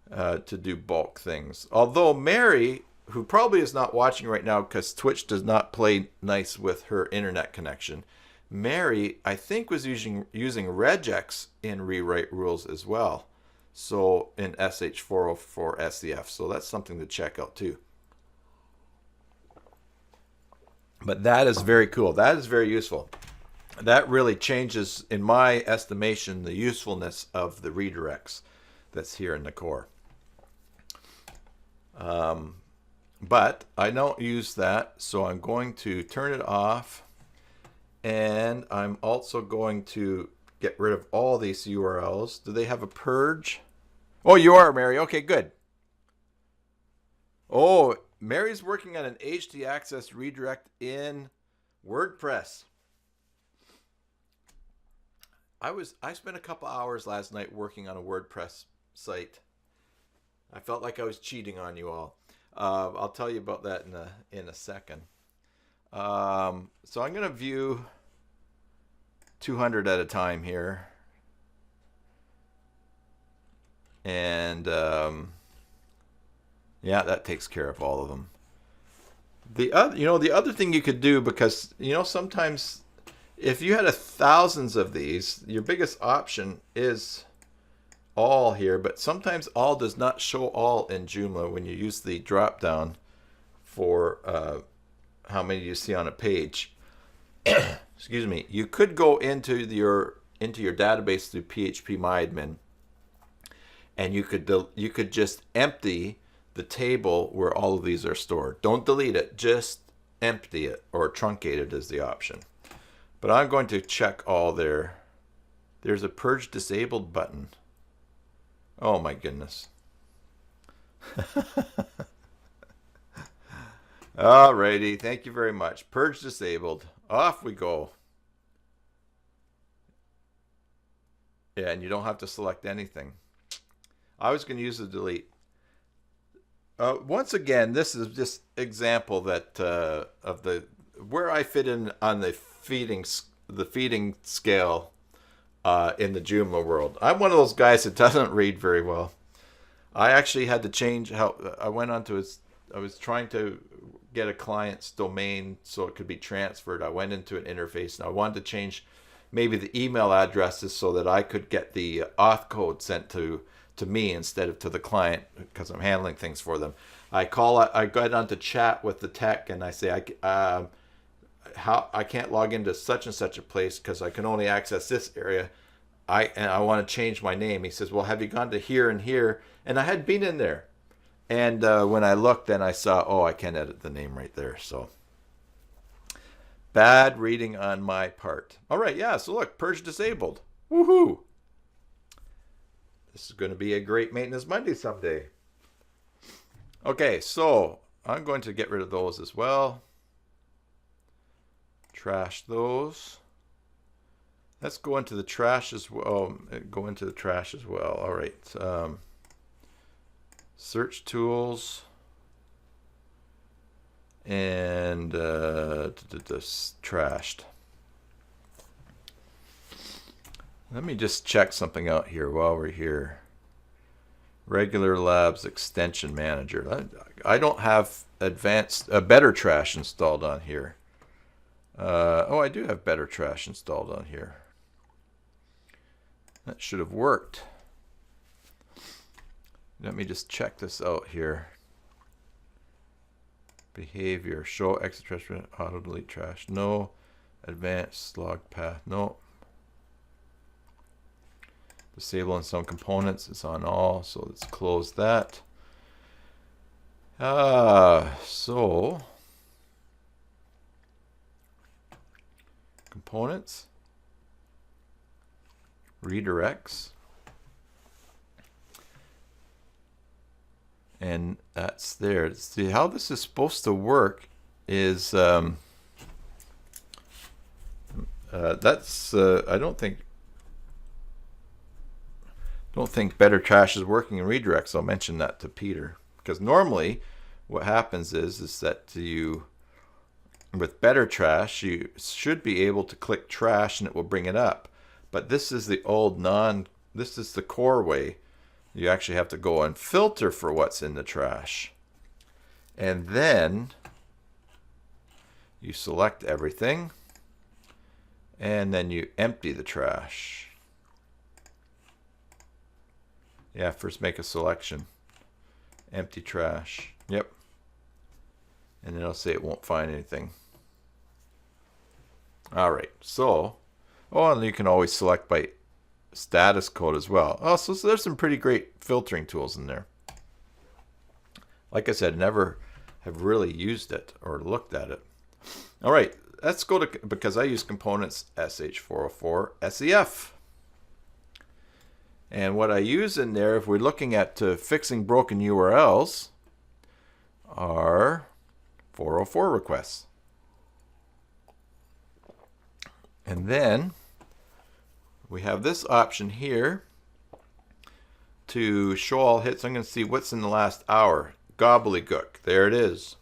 to do bulk things. Although Mary, who probably is not watching right now because Twitch does not play nice with her internet connection, Mary, I think, was using Regex in rewrite rules as well. So in SH404 SCF. So that's something to check out too. But that is very cool. That is very useful. That really changes, in my estimation, the usefulness of the redirects that's here in the core. But I don't use that, so I'm going to turn it off. And I'm also going to get rid of all these URLs. Do they have a purge? Oh, you are, Mary. Okay, good. Oh, Mary's working on an htaccess redirect in WordPress. I spent a couple hours last night working on a WordPress site. I felt like I was cheating on you all. I'll tell you about that in a second. So I'm going to view 200 at a time here. And yeah, that takes care of all of them. The other thing you could do, because sometimes if you had thousands of these, your biggest option is all here, but sometimes all does not show all in Joomla when you use the drop down for how many you see on a page. Excuse me. You could go into your database through phpMyAdmin, and you could just empty the table where all of these are stored. Don't delete it, just empty it, or truncate it is the option. But I'm going to check all there. There's a purge disabled button. Oh my goodness. Alrighty, thank you very much. Purge disabled. Off we go. Yeah, and you don't have to select anything. I was going to use the delete. Once again, this is just example that of where I fit in on the feeding scale in the Joomla world. I'm one of those guys that doesn't read very well. I actually had to change how I went onto I was trying to get a client's domain so it could be transferred. I went into an interface and I wanted to change maybe the email addresses so that I could get the auth code sent to me instead of to the client, because I'm handling things for them. I got on to chat with the tech and I say, I can't log into such and such a place because I can only access this area. And I want to change my name. He says, well, have you gone to here and here? And I had been in there. And when I looked, then I saw, oh, I can't edit the name right there. So bad reading on my part. All right, yeah, so look, purge disabled. Woohoo! This is going to be a great Maintenance Monday someday. Okay, so I'm going to get rid of those as well. Trash those. Let's go into the trash as well. Oh, go into the trash as well. All right. Search tools. And this trashed. Let me just check something out here while we're here. Regular Labs Extension Manager. I don't have advanced Better Trash installed on here. Oh, I do have Better Trash installed on here. That should have worked. Let me just check this out here. Behavior, show exit trash, auto delete trash. No. Advanced log path. No. Disable on some components. It's on all. So let's close that. So components, redirects, and that's there. See how this is supposed to work is that's I don't think Better Trash is working in redirects. I'll mention that to Peter, because normally what happens is that you, with Better Trash, you should be able to click trash and it will bring it up. But this is the old this is the core way. You actually have to go and filter for what's in the trash. And then you select everything and then you empty the trash. Yeah, first make a selection. Empty trash. Yep. And then it'll say it won't find anything. All right. So, oh, and you can always select by status code as well. Oh, so there's some pretty great filtering tools in there. Like I said, never have really used it or looked at it. All right. Let's go to, because I use components sh404 SEF. And what I use in there, if we're looking at fixing broken URLs, are 404 requests. And then we have this option here to show all hits. I'm going to see what's in the last hour. Gobbledygook. There it is.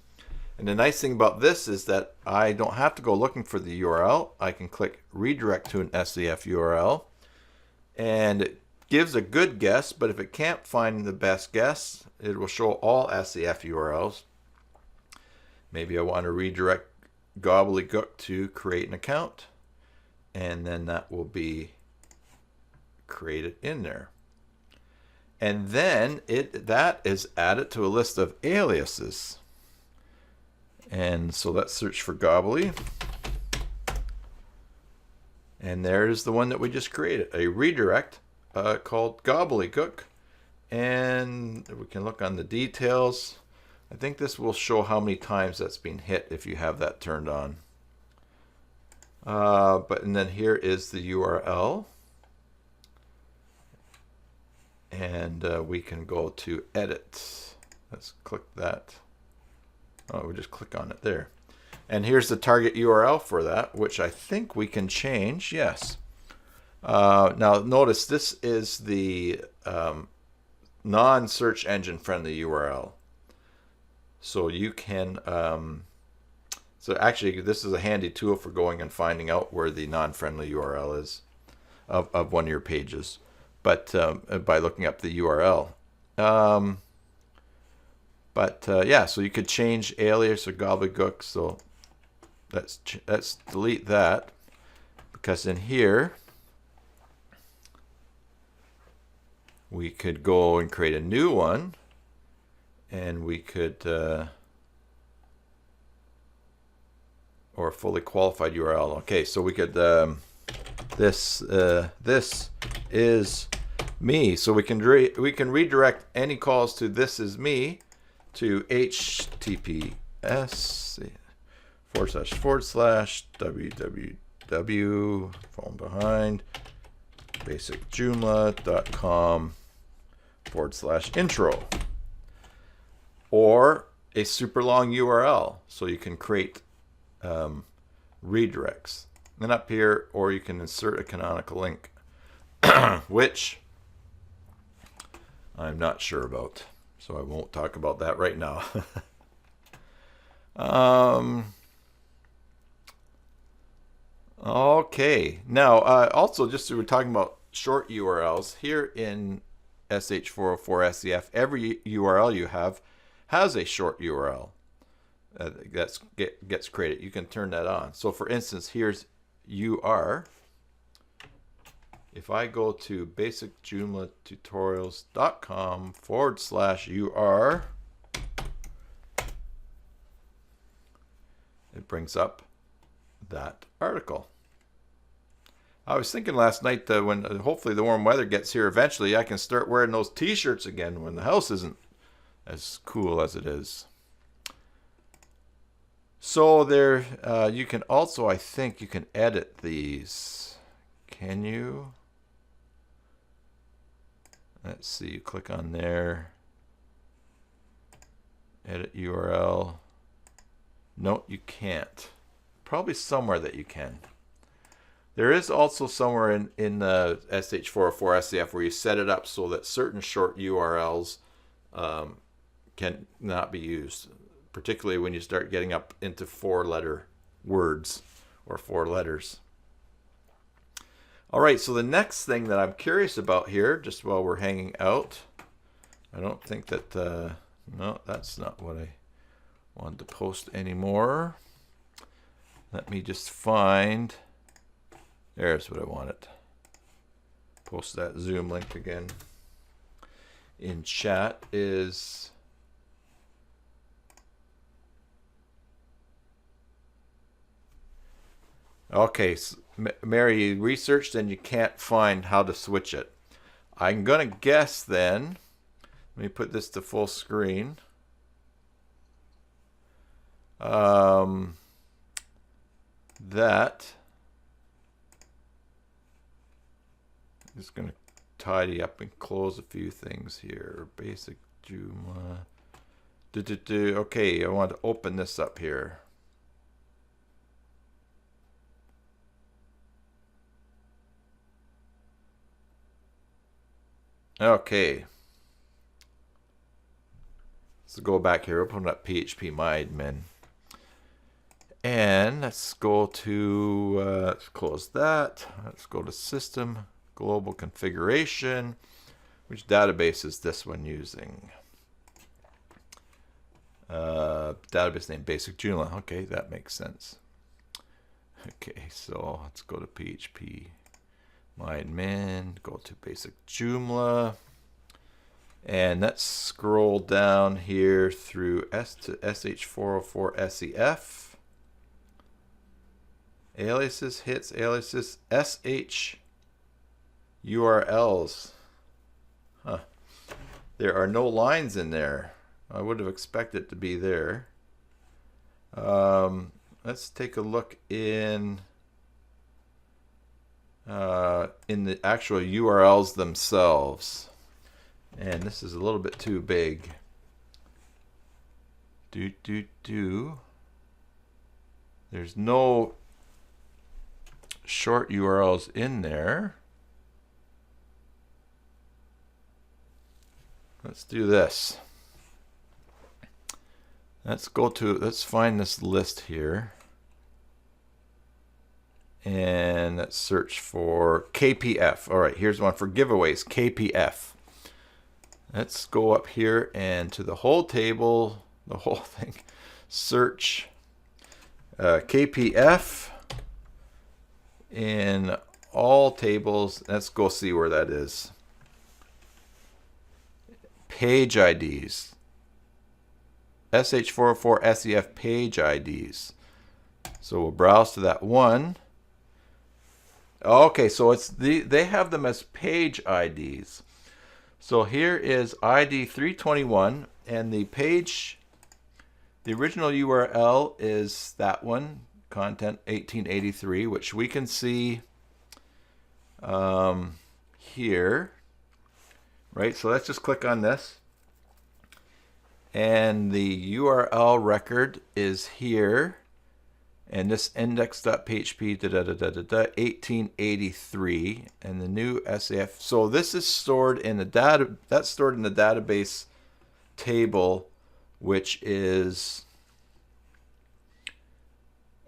And the nice thing about this is that I don't have to go looking for the URL. I can click redirect to an SEF URL. And it gives a good guess, but if it can't find the best guess, it will show all SEF URLs. Maybe I want to redirect Gobbledygook to create an account, and then that will be created in there. And then that is added to a list of aliases. And so let's search for Gobbly. And there's the one that we just created, a redirect called Gobbledygook. And we can look on the details. I think this will show how many times that's been hit if you have that turned on. And then here is the URL. And we can go to edit. Let's click that. Oh, we just click on it there. And here's the target URL for that, which I think we can change. Yes. Now notice this is the non-search engine friendly URL. So you can, so actually this is a handy tool for going and finding out where the non-friendly URL is of one of your pages, but by looking up the URL. Yeah, so you could change alias or gobbledygook. So let's delete that, because in here we could go and create a new one, and we could or fully qualified URL. Okay, so we could this is me. So we can redirect any calls to this is me to https:// phone behind basicjoomla.com/intro, or a super long URL. So you can create redirects. And up here, or you can insert a canonical link, which I'm not sure about. So I won't talk about that right now. Okay. Now, also, just so we're talking about short URLs, here in SH404 SEF, every URL you have has a short URL that gets created. You can turn that on. So, for instance, here's UR. If I go to basicjoomlatutorials.com/UR, it brings up that article. I was thinking last night that when hopefully the warm weather gets here eventually, I can start wearing those t-shirts again when the house isn't as cool as it is. So there, you can also, I think you can edit these. Can you? Let's see, you click on there. Edit URL. No, you can't. Probably somewhere that you can. There is also somewhere in the SH404 SEF where you set it up so that certain short URLs can not be used, particularly when you start getting up into 4-letter words or 4 letters. All right, so the next thing that I'm curious about here, just while we're hanging out, I don't think that, no, that's not what I wanted to post anymore. Let me just find, there's what I wanted. Post that Zoom link again in chat is, okay, so Mary, you researched and you can't find how to switch it. I'm going to guess then, let me put this to full screen. That I'm just going to tidy up and close a few things here. Basic Joomla. Okay, I want to open this up here. Okay. Let's go back here, open up phpMyAdmin. And let's go to, let's close that. Let's go to System, Global Configuration. Which database is this one using? Database name, Basic Joomla. Okay, that makes sense. Okay, so let's go to phpMyAdmin, go to Basic Joomla. And let's scroll down here through S to SH404 SEF. Aliases, hits, aliases, SH URLs. Huh. There are no lines in there. I would have expected it to be there. Let's take a look in the actual URLs themselves. And this is a little bit too big. There's no short URLs in there. Let's do this. Let's find this list here. And let's search for KPF. All right, here's one for giveaways, KPF. Let's go up here and to the whole table, the whole thing, search KPF in all tables. Let's go see where that is. Page IDs. SH404 SEF page IDs. So we'll browse to that one. Okay, so they have them as page IDs. So here is ID 321, and the page, the original URL is that one, content 1883, which we can see here, right? So let's just click on this. And the URL record is here. And this index.php 1883, and the new SAF. So this is stored in the data. That's stored in the database table, which is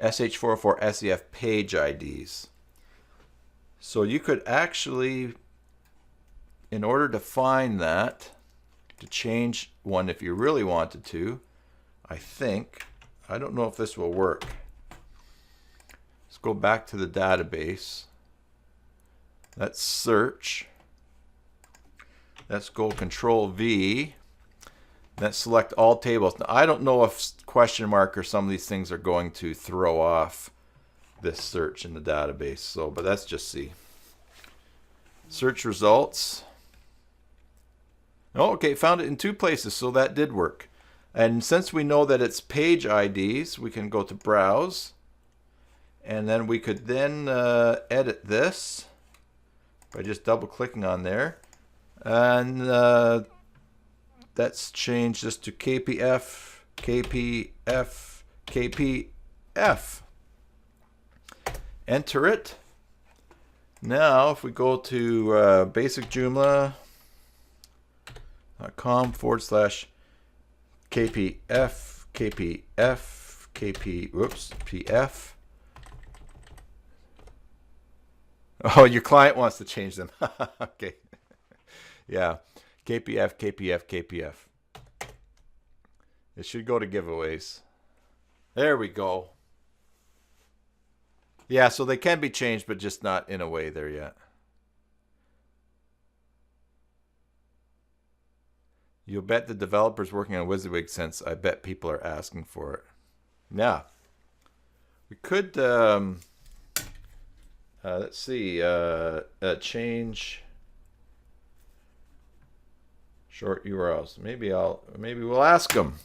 sh404 SEF page IDs. So you could actually, in order to find that, to change one if you really wanted to, I don't know if this will work. Let's go back to the database. Let's search. Let's go Control V. Let's select all tables. Now, I don't know if question mark or some of these things are going to throw off this search in the database. So, but let's just see. Search results. Oh, okay, found it in 2 places, so that did work. And since we know that it's page IDs, we can go to Browse. And then we could then edit this by just double clicking on there. And let's change this to KPF, KPF, KPF. Enter it. Now, if we go to basic Joomla.com/KPF, KPF, PF. Oh, your client wants to change them. Okay. Yeah. KPF, KPF, KPF. It should go to giveaways. There we go. Yeah, so they can be changed, but just not in a way there yet. You'll bet the developers working on WYSIWYG, since I bet people are asking for it. Yeah. We could... let's see, change short URLs. Maybe we'll ask them.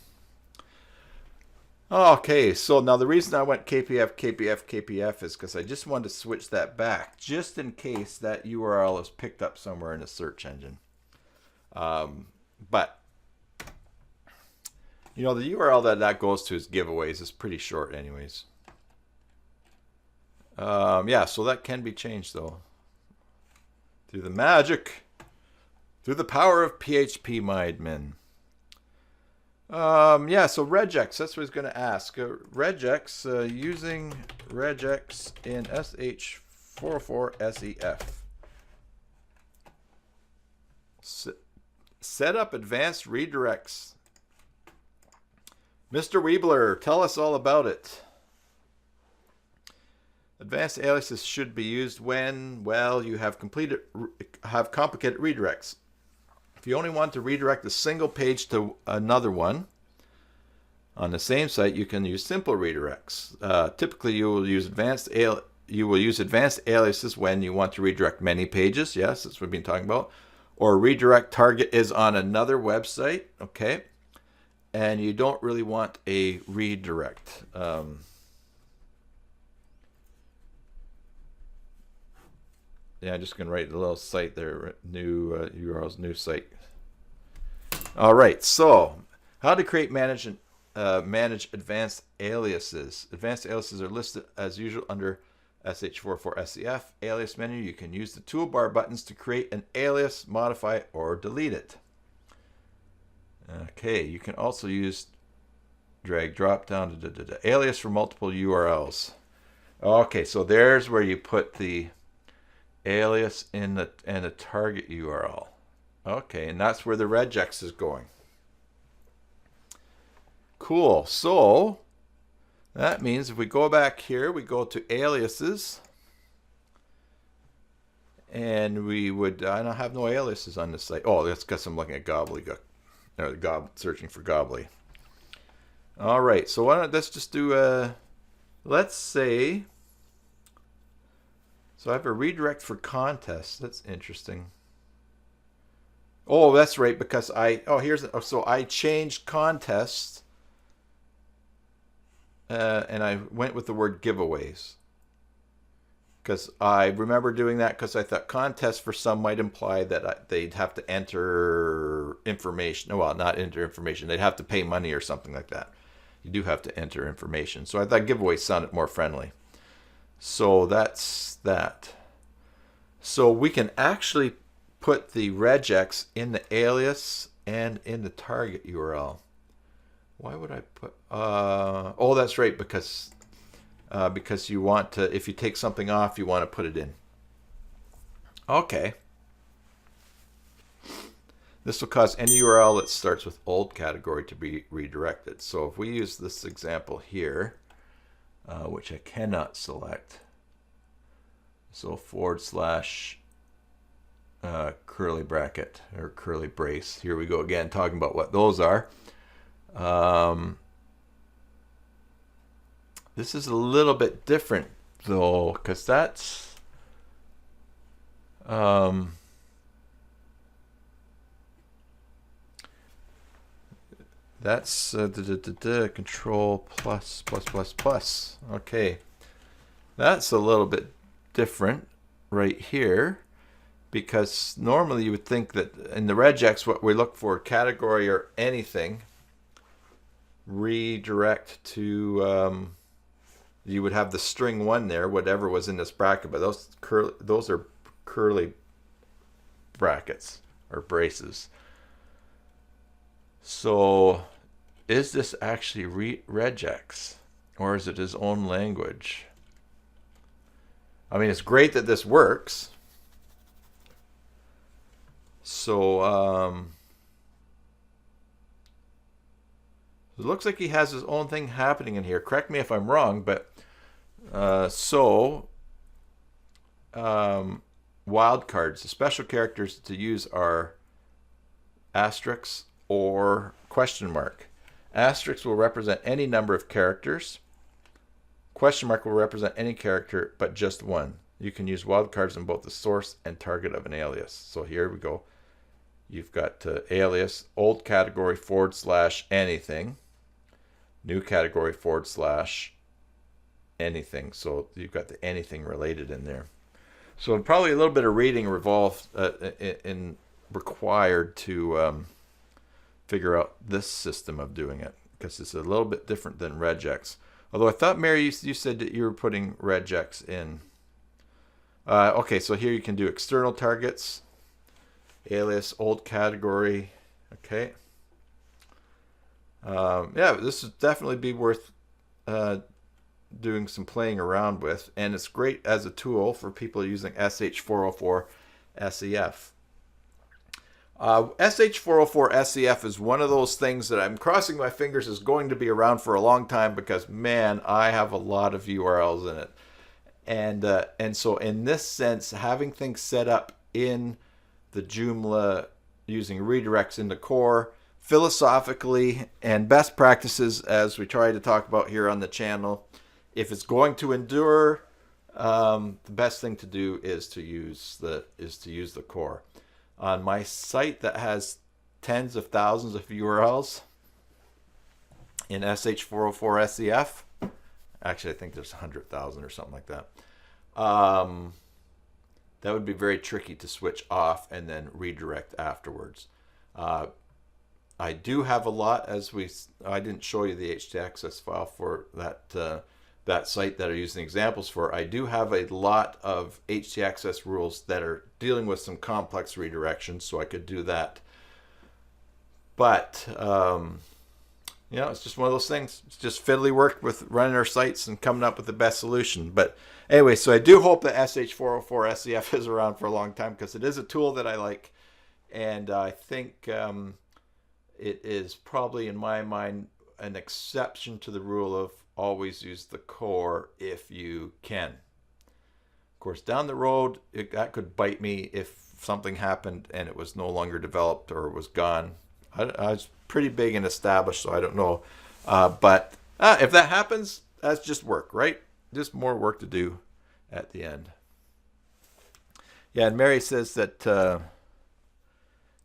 Okay, so now the reason I went KPF, KPF, KPF is because I just wanted to switch that back, just in case that URL is picked up somewhere in a search engine. But, you know, the URL that goes to is giveaways. It's pretty short anyways. Yeah, so that can be changed though. Through the magic, through the power of PHP, my admin. Yeah, so Regex, that's what he's going to ask. Regex, using Regex in sh404 SEF. Set up advanced redirects. Mr. Weebler, tell us all about it. Advanced aliases should be used when, well, you have complicated redirects. If you only want to redirect a single page to another one on the same site, you can use simple redirects. Typically, you will use advanced aliases when you want to redirect many pages. Yes, that's what we've been talking about. Or redirect target is on another website. Okay, and you don't really want a redirect. Yeah, I'm just going to write a little site there, new URLs, new site. All right, so how to create, manage advanced aliases. Advanced aliases are listed as usual under sh404 SEF. Alias menu, you can use the toolbar buttons to create an alias, modify it, or delete it. Okay, you can also use drag drop down to alias for multiple URLs. Okay, so there's where you put the alias in the target URL. Okay, and that's where the regex is going. Cool. So that means if we go back here, we go to aliases, and we would, I don't have no aliases on this site. Oh, that's because I'm looking at gobbledygook, or searching for gobbly. All right, so why don't let's just do let's say, so I have a redirect for contests. That's interesting. Oh, that's right, because so I changed contests, and I went with the word giveaways. Because I remember doing that because I thought contests for some might imply that they'd have to enter information. Well, not enter information. They'd have to pay money or something like that. you do have to enter information. So I thought giveaway sounded more friendly. So that's that. So we can actually put the regex in the alias and in the target URL. Why would I put, oh, that's right, because you want to, if you take something off, you want to put it in. Okay. This will cause any URL that starts with old category to be redirected. So if we use this example here, which I cannot select, so / curly bracket or curly brace. Here we go again, talking about what those are. This is a little bit different though, because that's control plus. Okay, that's a little bit different right here, because normally you would think that in the regex what we look for, category or anything, redirect to you would have the string 1 there, whatever was in this bracket, but those are curly brackets or braces. So is this actually regex, or is it his own language? I mean, it's great that this works. So it looks like he has his own thing happening in here. Correct me if I'm wrong, but wildcards, the special characters to use are asterisk or question mark. Asterisk will represent any number of characters. Question mark will represent any character but just one. You can use wildcards in both the source and target of an alias. So here we go. You've got alias, old category / anything, new category / anything. So you've got the anything related in there. So probably a little bit of reading required to figure out this system of doing it, because it's a little bit different than regex. Although I thought, Mary, you said that you were putting regex in. Okay, so here you can do external targets, alias, old category. Okay. Yeah, this would definitely be worth doing some playing around with, and it's great as a tool for people using SH404 SEF. SH404 SEF is one of those things that I'm crossing my fingers is going to be around for a long time, because man, I have a lot of URLs in it, and so in this sense, having things set up in the Joomla using redirects into core, philosophically and best practices as we try to talk about here on the channel, if it's going to endure, the best thing to do is to use the core. On my site that has tens of thousands of URLs in SH404 SEF, actually I think there's 100,000 or something like that, that would be very tricky to switch off and then redirect afterwards. I do have a lot, I didn't show you the htaccess file for that site that I use examples for. I do have a lot of htaccess rules that are dealing with some complex redirections, so I could do that. But you know, it's just one of those things. It's just fiddly work with running our sites and coming up with the best solution. But anyway, so I do hope that SH404 SEF is around for a long time, because it is a tool that I like, and I think it is probably, in my mind, an exception to the rule of always use the core if you can. Of course, down the road, that could bite me if something happened and it was no longer developed or it was gone. I was pretty big and established, so I don't know. But if that happens, that's just work, right? Just more work to do at the end. Yeah, and Mary says that,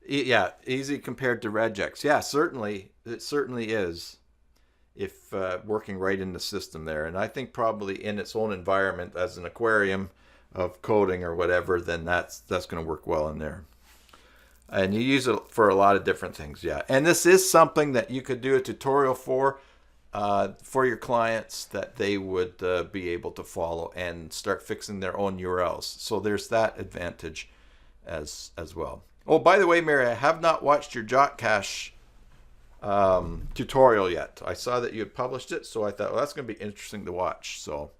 yeah, easy compared to regex. Yeah, certainly, it certainly is, if working right in the system there. And I think probably in its own environment as an aquarium of coding or whatever, then that's going to work well in there. And you use it for a lot of different things, yeah. And this is something that you could do a tutorial for. for your clients that they would be able to follow and start fixing their own URLs. So there's that advantage as well. Oh, by the way, Mary, I have not watched your JotCache tutorial yet. I saw that you had published it, so I thought, well, that's going to be interesting to watch. So,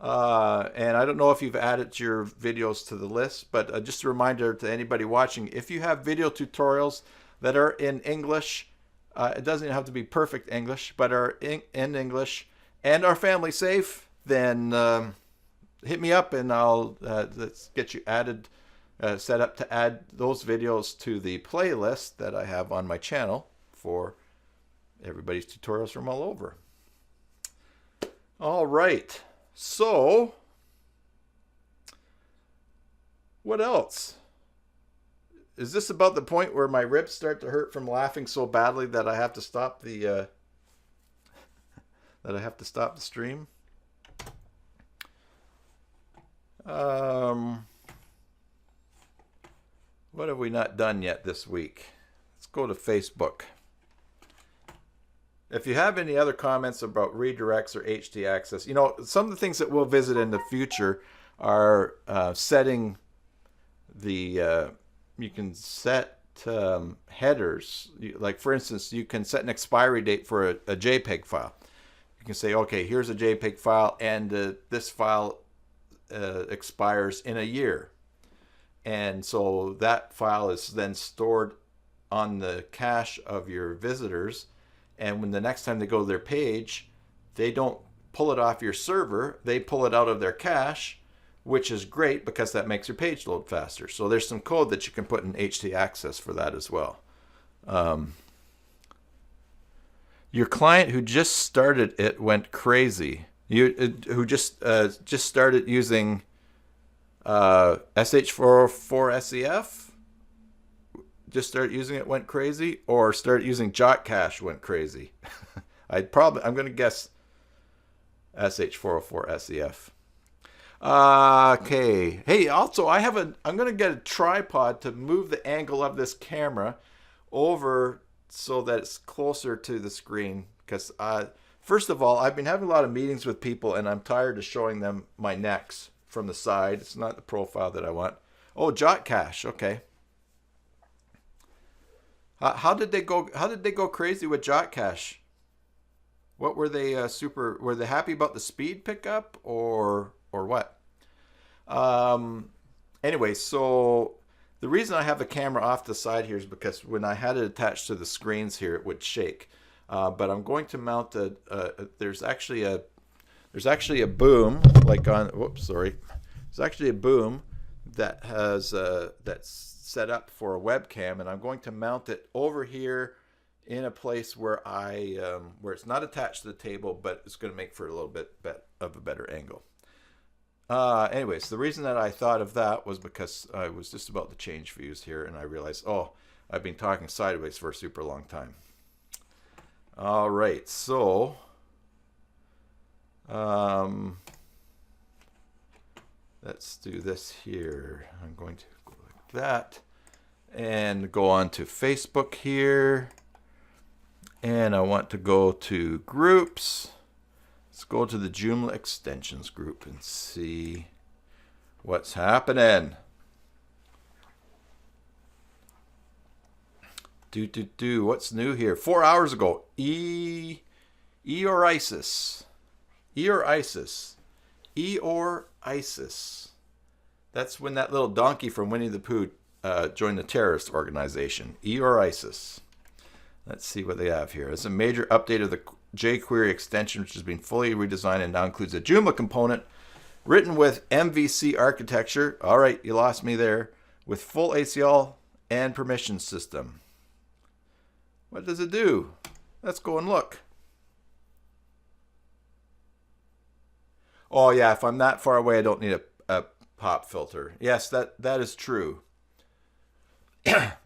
and I don't know if you've added your videos to the list, but just a reminder to anybody watching, if you have video tutorials that are in English, it doesn't have to be perfect English, but are in English and are family safe, then hit me up and I'll let's get you added, set up to add those videos to the playlist that I have on my channel for everybody's tutorials from all over. All right, so what else? Is this about the point where my ribs start to hurt from laughing so badly that I have to stop the stream? What have we not done yet this week? Let's go to Facebook. If you have any other comments about redirects or htaccess, you know, some of the things that we'll visit in the future are setting the you can set headers. Like, for instance, you can set an expiry date for a JPEG file. You can say, okay, here's a JPEG file, and this file expires in a year. And so that file is then stored on the cache of your visitors. And when the next time they go to their page, they don't pull it off your server. They pull it out of their cache, which is great because that makes your page load faster. So there's some code that you can put in htaccess for that as well. Your client who just started it went crazy. Who just started using sh404sef, just started using it, went crazy, or started using JotCache, went crazy. I'm going to guess sh404sef. Okay. Hey, also I'm going to get a tripod to move the angle of this camera over so that it's closer to the screen. Because first of all, I've been having a lot of meetings with people, and I'm tired of showing them my necks from the side. It's not the profile that I want. Oh, JotCache. Okay. How did they go crazy with JotCache? What were they were they happy about the speed pickup or what? Anyway, so the reason I have the camera off the side here is because when I had it attached to the screens here, it would shake. But I'm going to mount there's actually a boom, like on, whoops, sorry. There's actually a boom that has that's set up for a webcam, and I'm going to mount it over here in a place where where it's not attached to the table, but it's going to make for a little bit of a better angle. Anyways, the reason that I thought of that was because I was just about to change views here, and I realized, oh, I've been talking sideways for a super long time. All right, so let's do this here. I'm going to go like that and go on to Facebook here. And I want to go to groups. Let's go to the Joomla extensions group and see what's happening. What's new here? 4 hours ago, Eor-ISIS. That's when that little donkey from Winnie the Pooh joined the terrorist organization, Eor-ISIS. Let's see what they have here. It's a major update of the jQuery extension, which has been fully redesigned and now includes a Joomla component written with MVC architecture. All right, you lost me there. With full ACL and permission system. What does it do? Let's go and look. Oh yeah, if I'm that far away, I don't need a pop filter. Yes, that is true.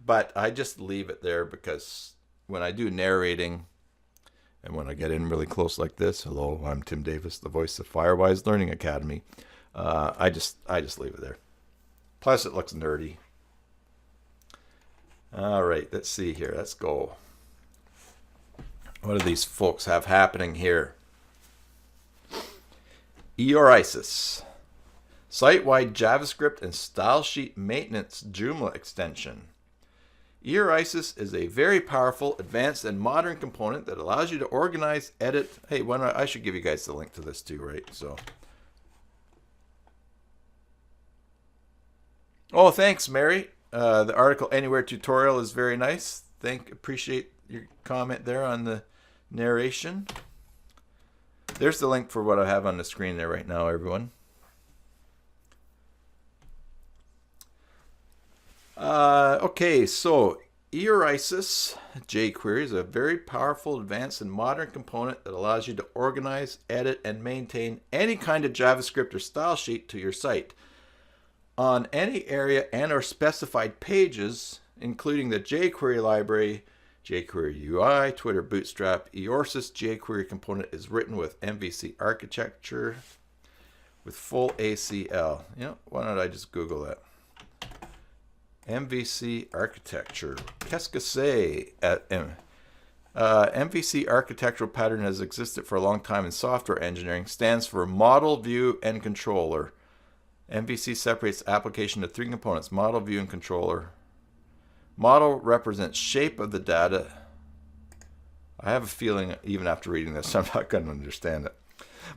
But I just leave it there because when I do narrating and when I get in really close like this, hello, I'm Tim Davis, the voice of Firewise Learning Academy. I just leave it there. Plus, it looks nerdy. All right, let's see here. Let's go. What do these folks have happening here? eORISIS. Site-wide JavaScript and style sheet maintenance Joomla extension. eORISIS is a very powerful, advanced, and modern component that allows you to organize, edit. Hey, I should give you guys the link to this too, right? So, oh, thanks, Mary. The article Anywhere tutorial is very nice. Appreciate your comment there on the narration. There's the link for what I have on the screen there right now, everyone. Okay, so eORISIS jQuery is a very powerful, advanced, and modern component that allows you to organize, edit, and maintain any kind of JavaScript or style sheet to your site on any area and or specified pages, including the jQuery library, jQuery UI, Twitter Bootstrap. eORISIS jQuery component is written with MVC architecture with full ACL. You know, why don't I just Google that? MVC architecture. Qu'est-ce que c'est? MVC architectural pattern has existed for a long time in software engineering. Stands for Model, View, and Controller. MVC separates application into three components: model, view, and controller. Model represents shape of the data. I have a feeling, even after reading this, I'm not going to understand it.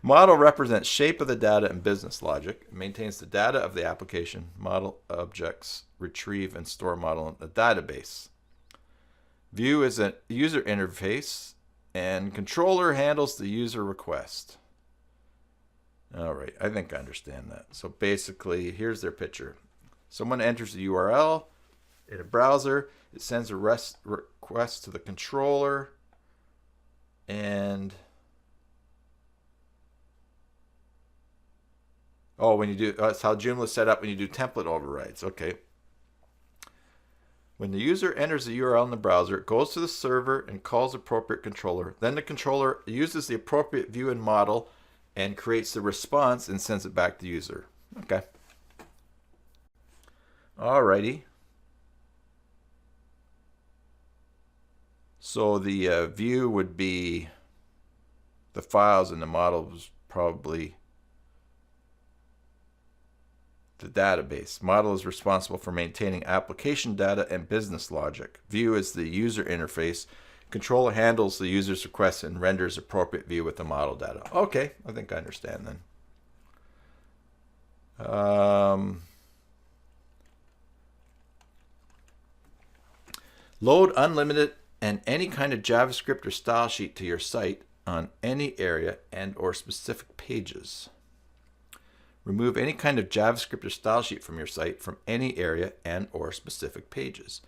Model represents shape of the data and business logic. It maintains the data of the application. Model objects retrieve and store model in the database. View is a user interface, and controller handles the user request. All right, I think I understand that. So basically, here's their picture. Someone enters the URL in a browser. It sends a request to the controller, and when you do, that's how Joomla is set up when you do template overrides. Okay. When the user enters the URL in the browser, it goes to the server and calls appropriate controller. Then the controller uses the appropriate view and model and creates the response and sends it back to the user. Okay. Alrighty. So the view would be the files, and the model was probably the database. Model is responsible for maintaining application data and business logic. View is the user interface. Controller handles the user's request and renders appropriate view with the model data. Okay, I think I understand then. Load unlimited and any kind of JavaScript or style sheet to your site on any area and or specific pages. Remove any kind of JavaScript or style sheet from your site from any area and or specific pages.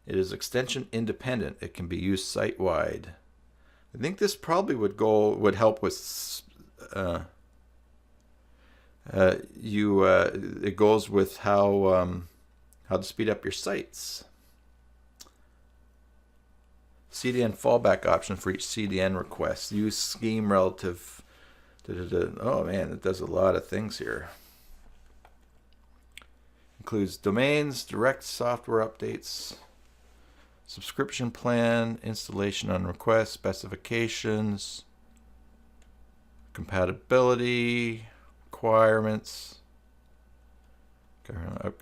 It is extension independent. It can be used site-wide. I think this probably would help with it goes with how to speed up your sites. CDN fallback option for each CDN request. Use scheme relative. Oh man, it does a lot of things here. Includes domains, direct software updates, subscription plan, installation on request, specifications, compatibility, requirements,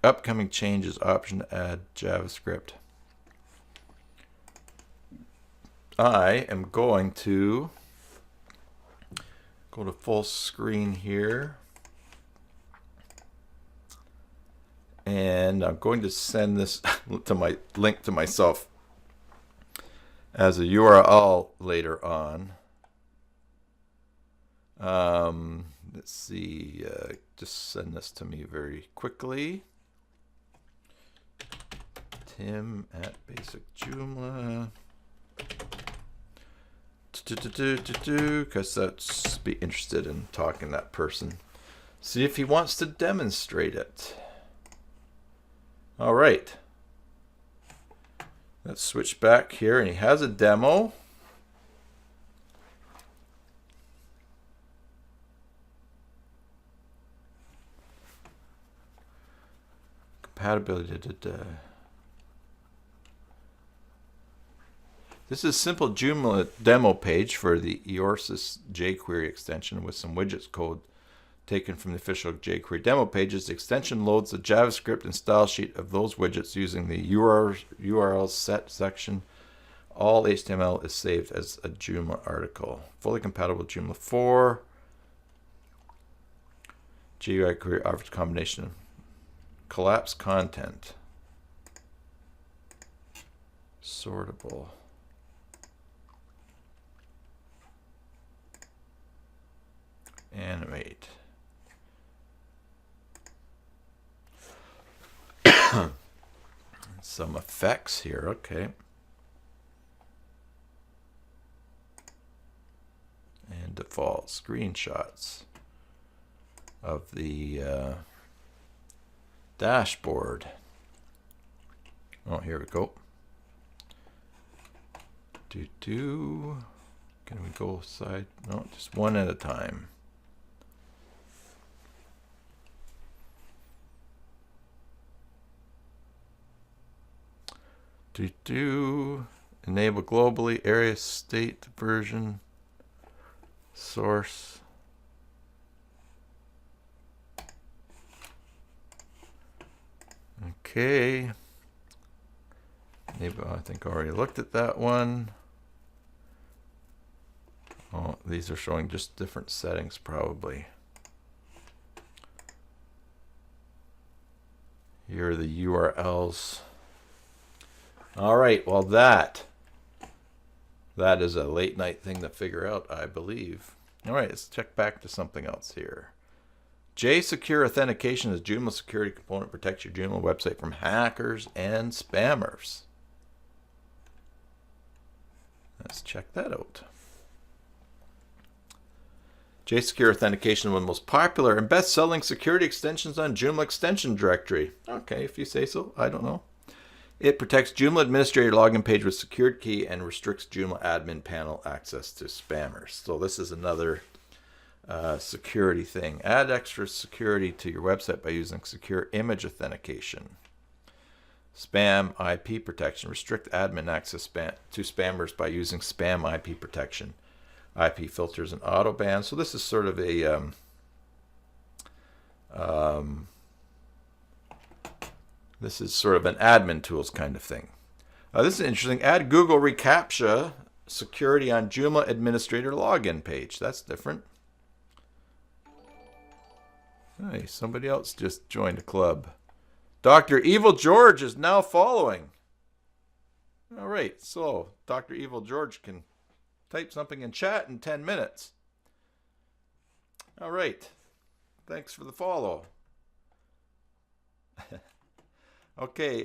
upcoming changes, option to add JavaScript. I am going to go to full screen here, and I'm going to send this to my link to myself as a URL later on. Let's see, just send this to me very quickly. Tim at Basic Joomla. Because that's be interested in talking to that person. See if he wants to demonstrate it. All right. Let's switch back here, and he has a demo. Compatibility. This is simple Joomla demo page for the Eorsis jQuery extension with some widgets code taken from the official jQuery demo pages. The extension loads the JavaScript and style sheet of those widgets using the URL set section. All HTML is saved as a Joomla article. Fully compatible with Joomla 4. jQuery offers a combination of collapsed content, sortable, animate, some effects here. Okay. And default screenshots of the dashboard. Oh, here we go. Can we go side? No, just one at a time. Enable globally, area, state, version, source. Okay. Maybe I think I already looked at that one. Oh, these are showing just different settings probably. Here are the URLs. All right, well that is a late night thing to figure out, I believe. All right, let's check back to something else here. Secure Authentication is Joomla security component protects your Joomla website from hackers and spammers. Let's check that out. Secure Authentication is one of the most popular and best-selling security extensions on Joomla extension directory. Okay, if you say so, I don't know. It protects Joomla administrator login page with secured key and restricts Joomla admin panel access to spammers. So this is another security thing. Add extra security to your website by using secure image authentication. Spam IP protection. Restrict admin access to spammers by using spam IP protection. IP filters and auto ban. So this is sort of a this is sort of an admin tools kind of thing. This is interesting. Add Google reCAPTCHA security on Joomla administrator login page. That's different. Hey, somebody else just joined a club. Dr. Evil George is now following. All right, so Dr. Evil George can type something in chat in 10 minutes. All right, thanks for the follow. Okay,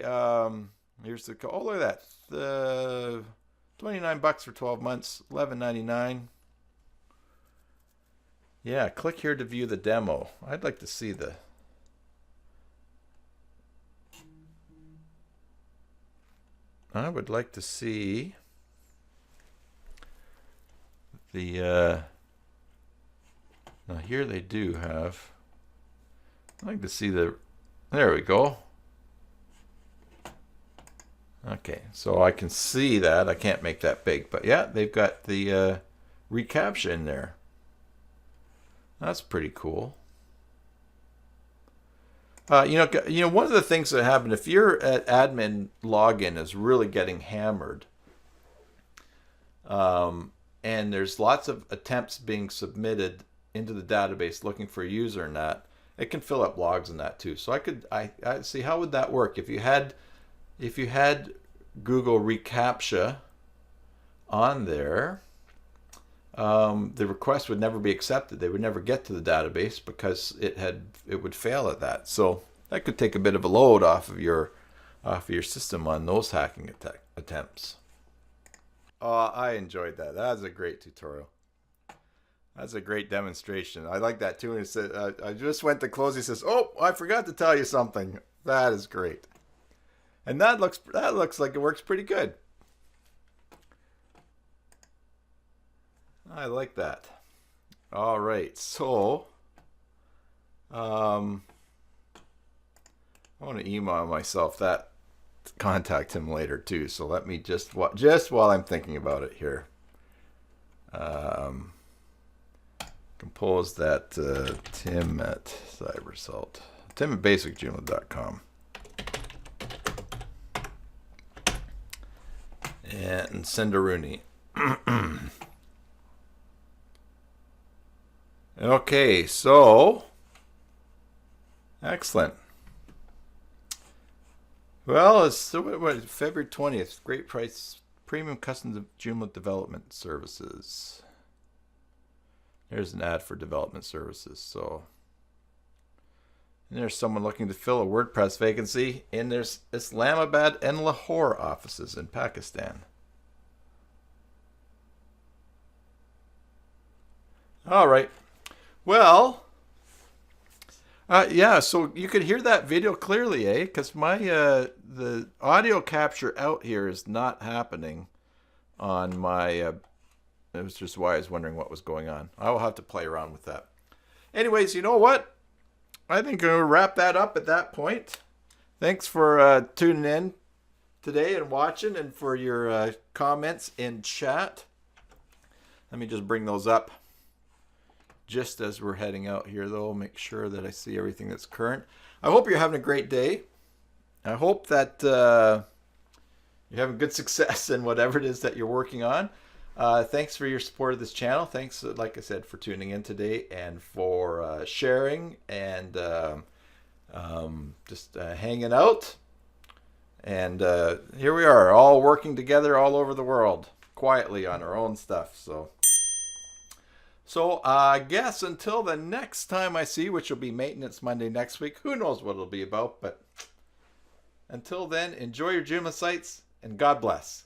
here's the code. Oh, look at that. $29 for 12 months, $11.99. Yeah, click here to view the demo. I'd like to see the... I would like to see the... now here they do have... I'd like to see the... There we go. Okay, so I can see that. I can't make that big, but yeah, they've got the reCAPTCHA in there. That's pretty cool. You know, one of the things that happen if your admin login is really getting hammered, and there's lots of attempts being submitted into the database looking for a user and that, it can fill up logs in that too. So I see how would that work if you had Google reCAPTCHA on there. The request would never be accepted. They would never get to the database because it would fail at that. So that could take a bit of a load off of your system on those hacking attempts. I enjoyed that. That was a great tutorial. That's a great demonstration. I like that too. And it said, I just went to close. He says, "Oh, I forgot to tell you something." That is great. And that looks like it works pretty good. I like that. All right, so I want to email myself that contact him later too. So let me just while I'm thinking about it here, compose that Tim at Cybersalt, Tim at basicjoomla.com, and send a Rooney. Okay, so excellent. Well, it's February 20th. Great price, premium custom Joomla development services. There's an ad for development services. So, and there's someone looking to fill a WordPress vacancy, and there's Islamabad and Lahore offices in Pakistan. All right. Well, yeah, so you could hear that video clearly, eh? Because my the audio capture out here is not happening on my. It was just why I was wondering what was going on. I will have to play around with that. Anyways, you know what? I think I'm going to wrap that up at that point. Thanks for tuning in today and watching, and for your comments in chat. Let me just bring those up. Just as we're heading out here, though, make sure that I see everything that's current. I hope you're having a great day. I hope that you're having good success in whatever it is that you're working on. Thanks for your support of this channel. Thanks, like I said, for tuning in today and for sharing and just hanging out. And here we are, all working together all over the world, quietly on our own stuff. So I guess until the next time I see you, which will be Maintenance Monday next week, who knows what it'll be about, but until then, enjoy your Joomla sites, and God bless.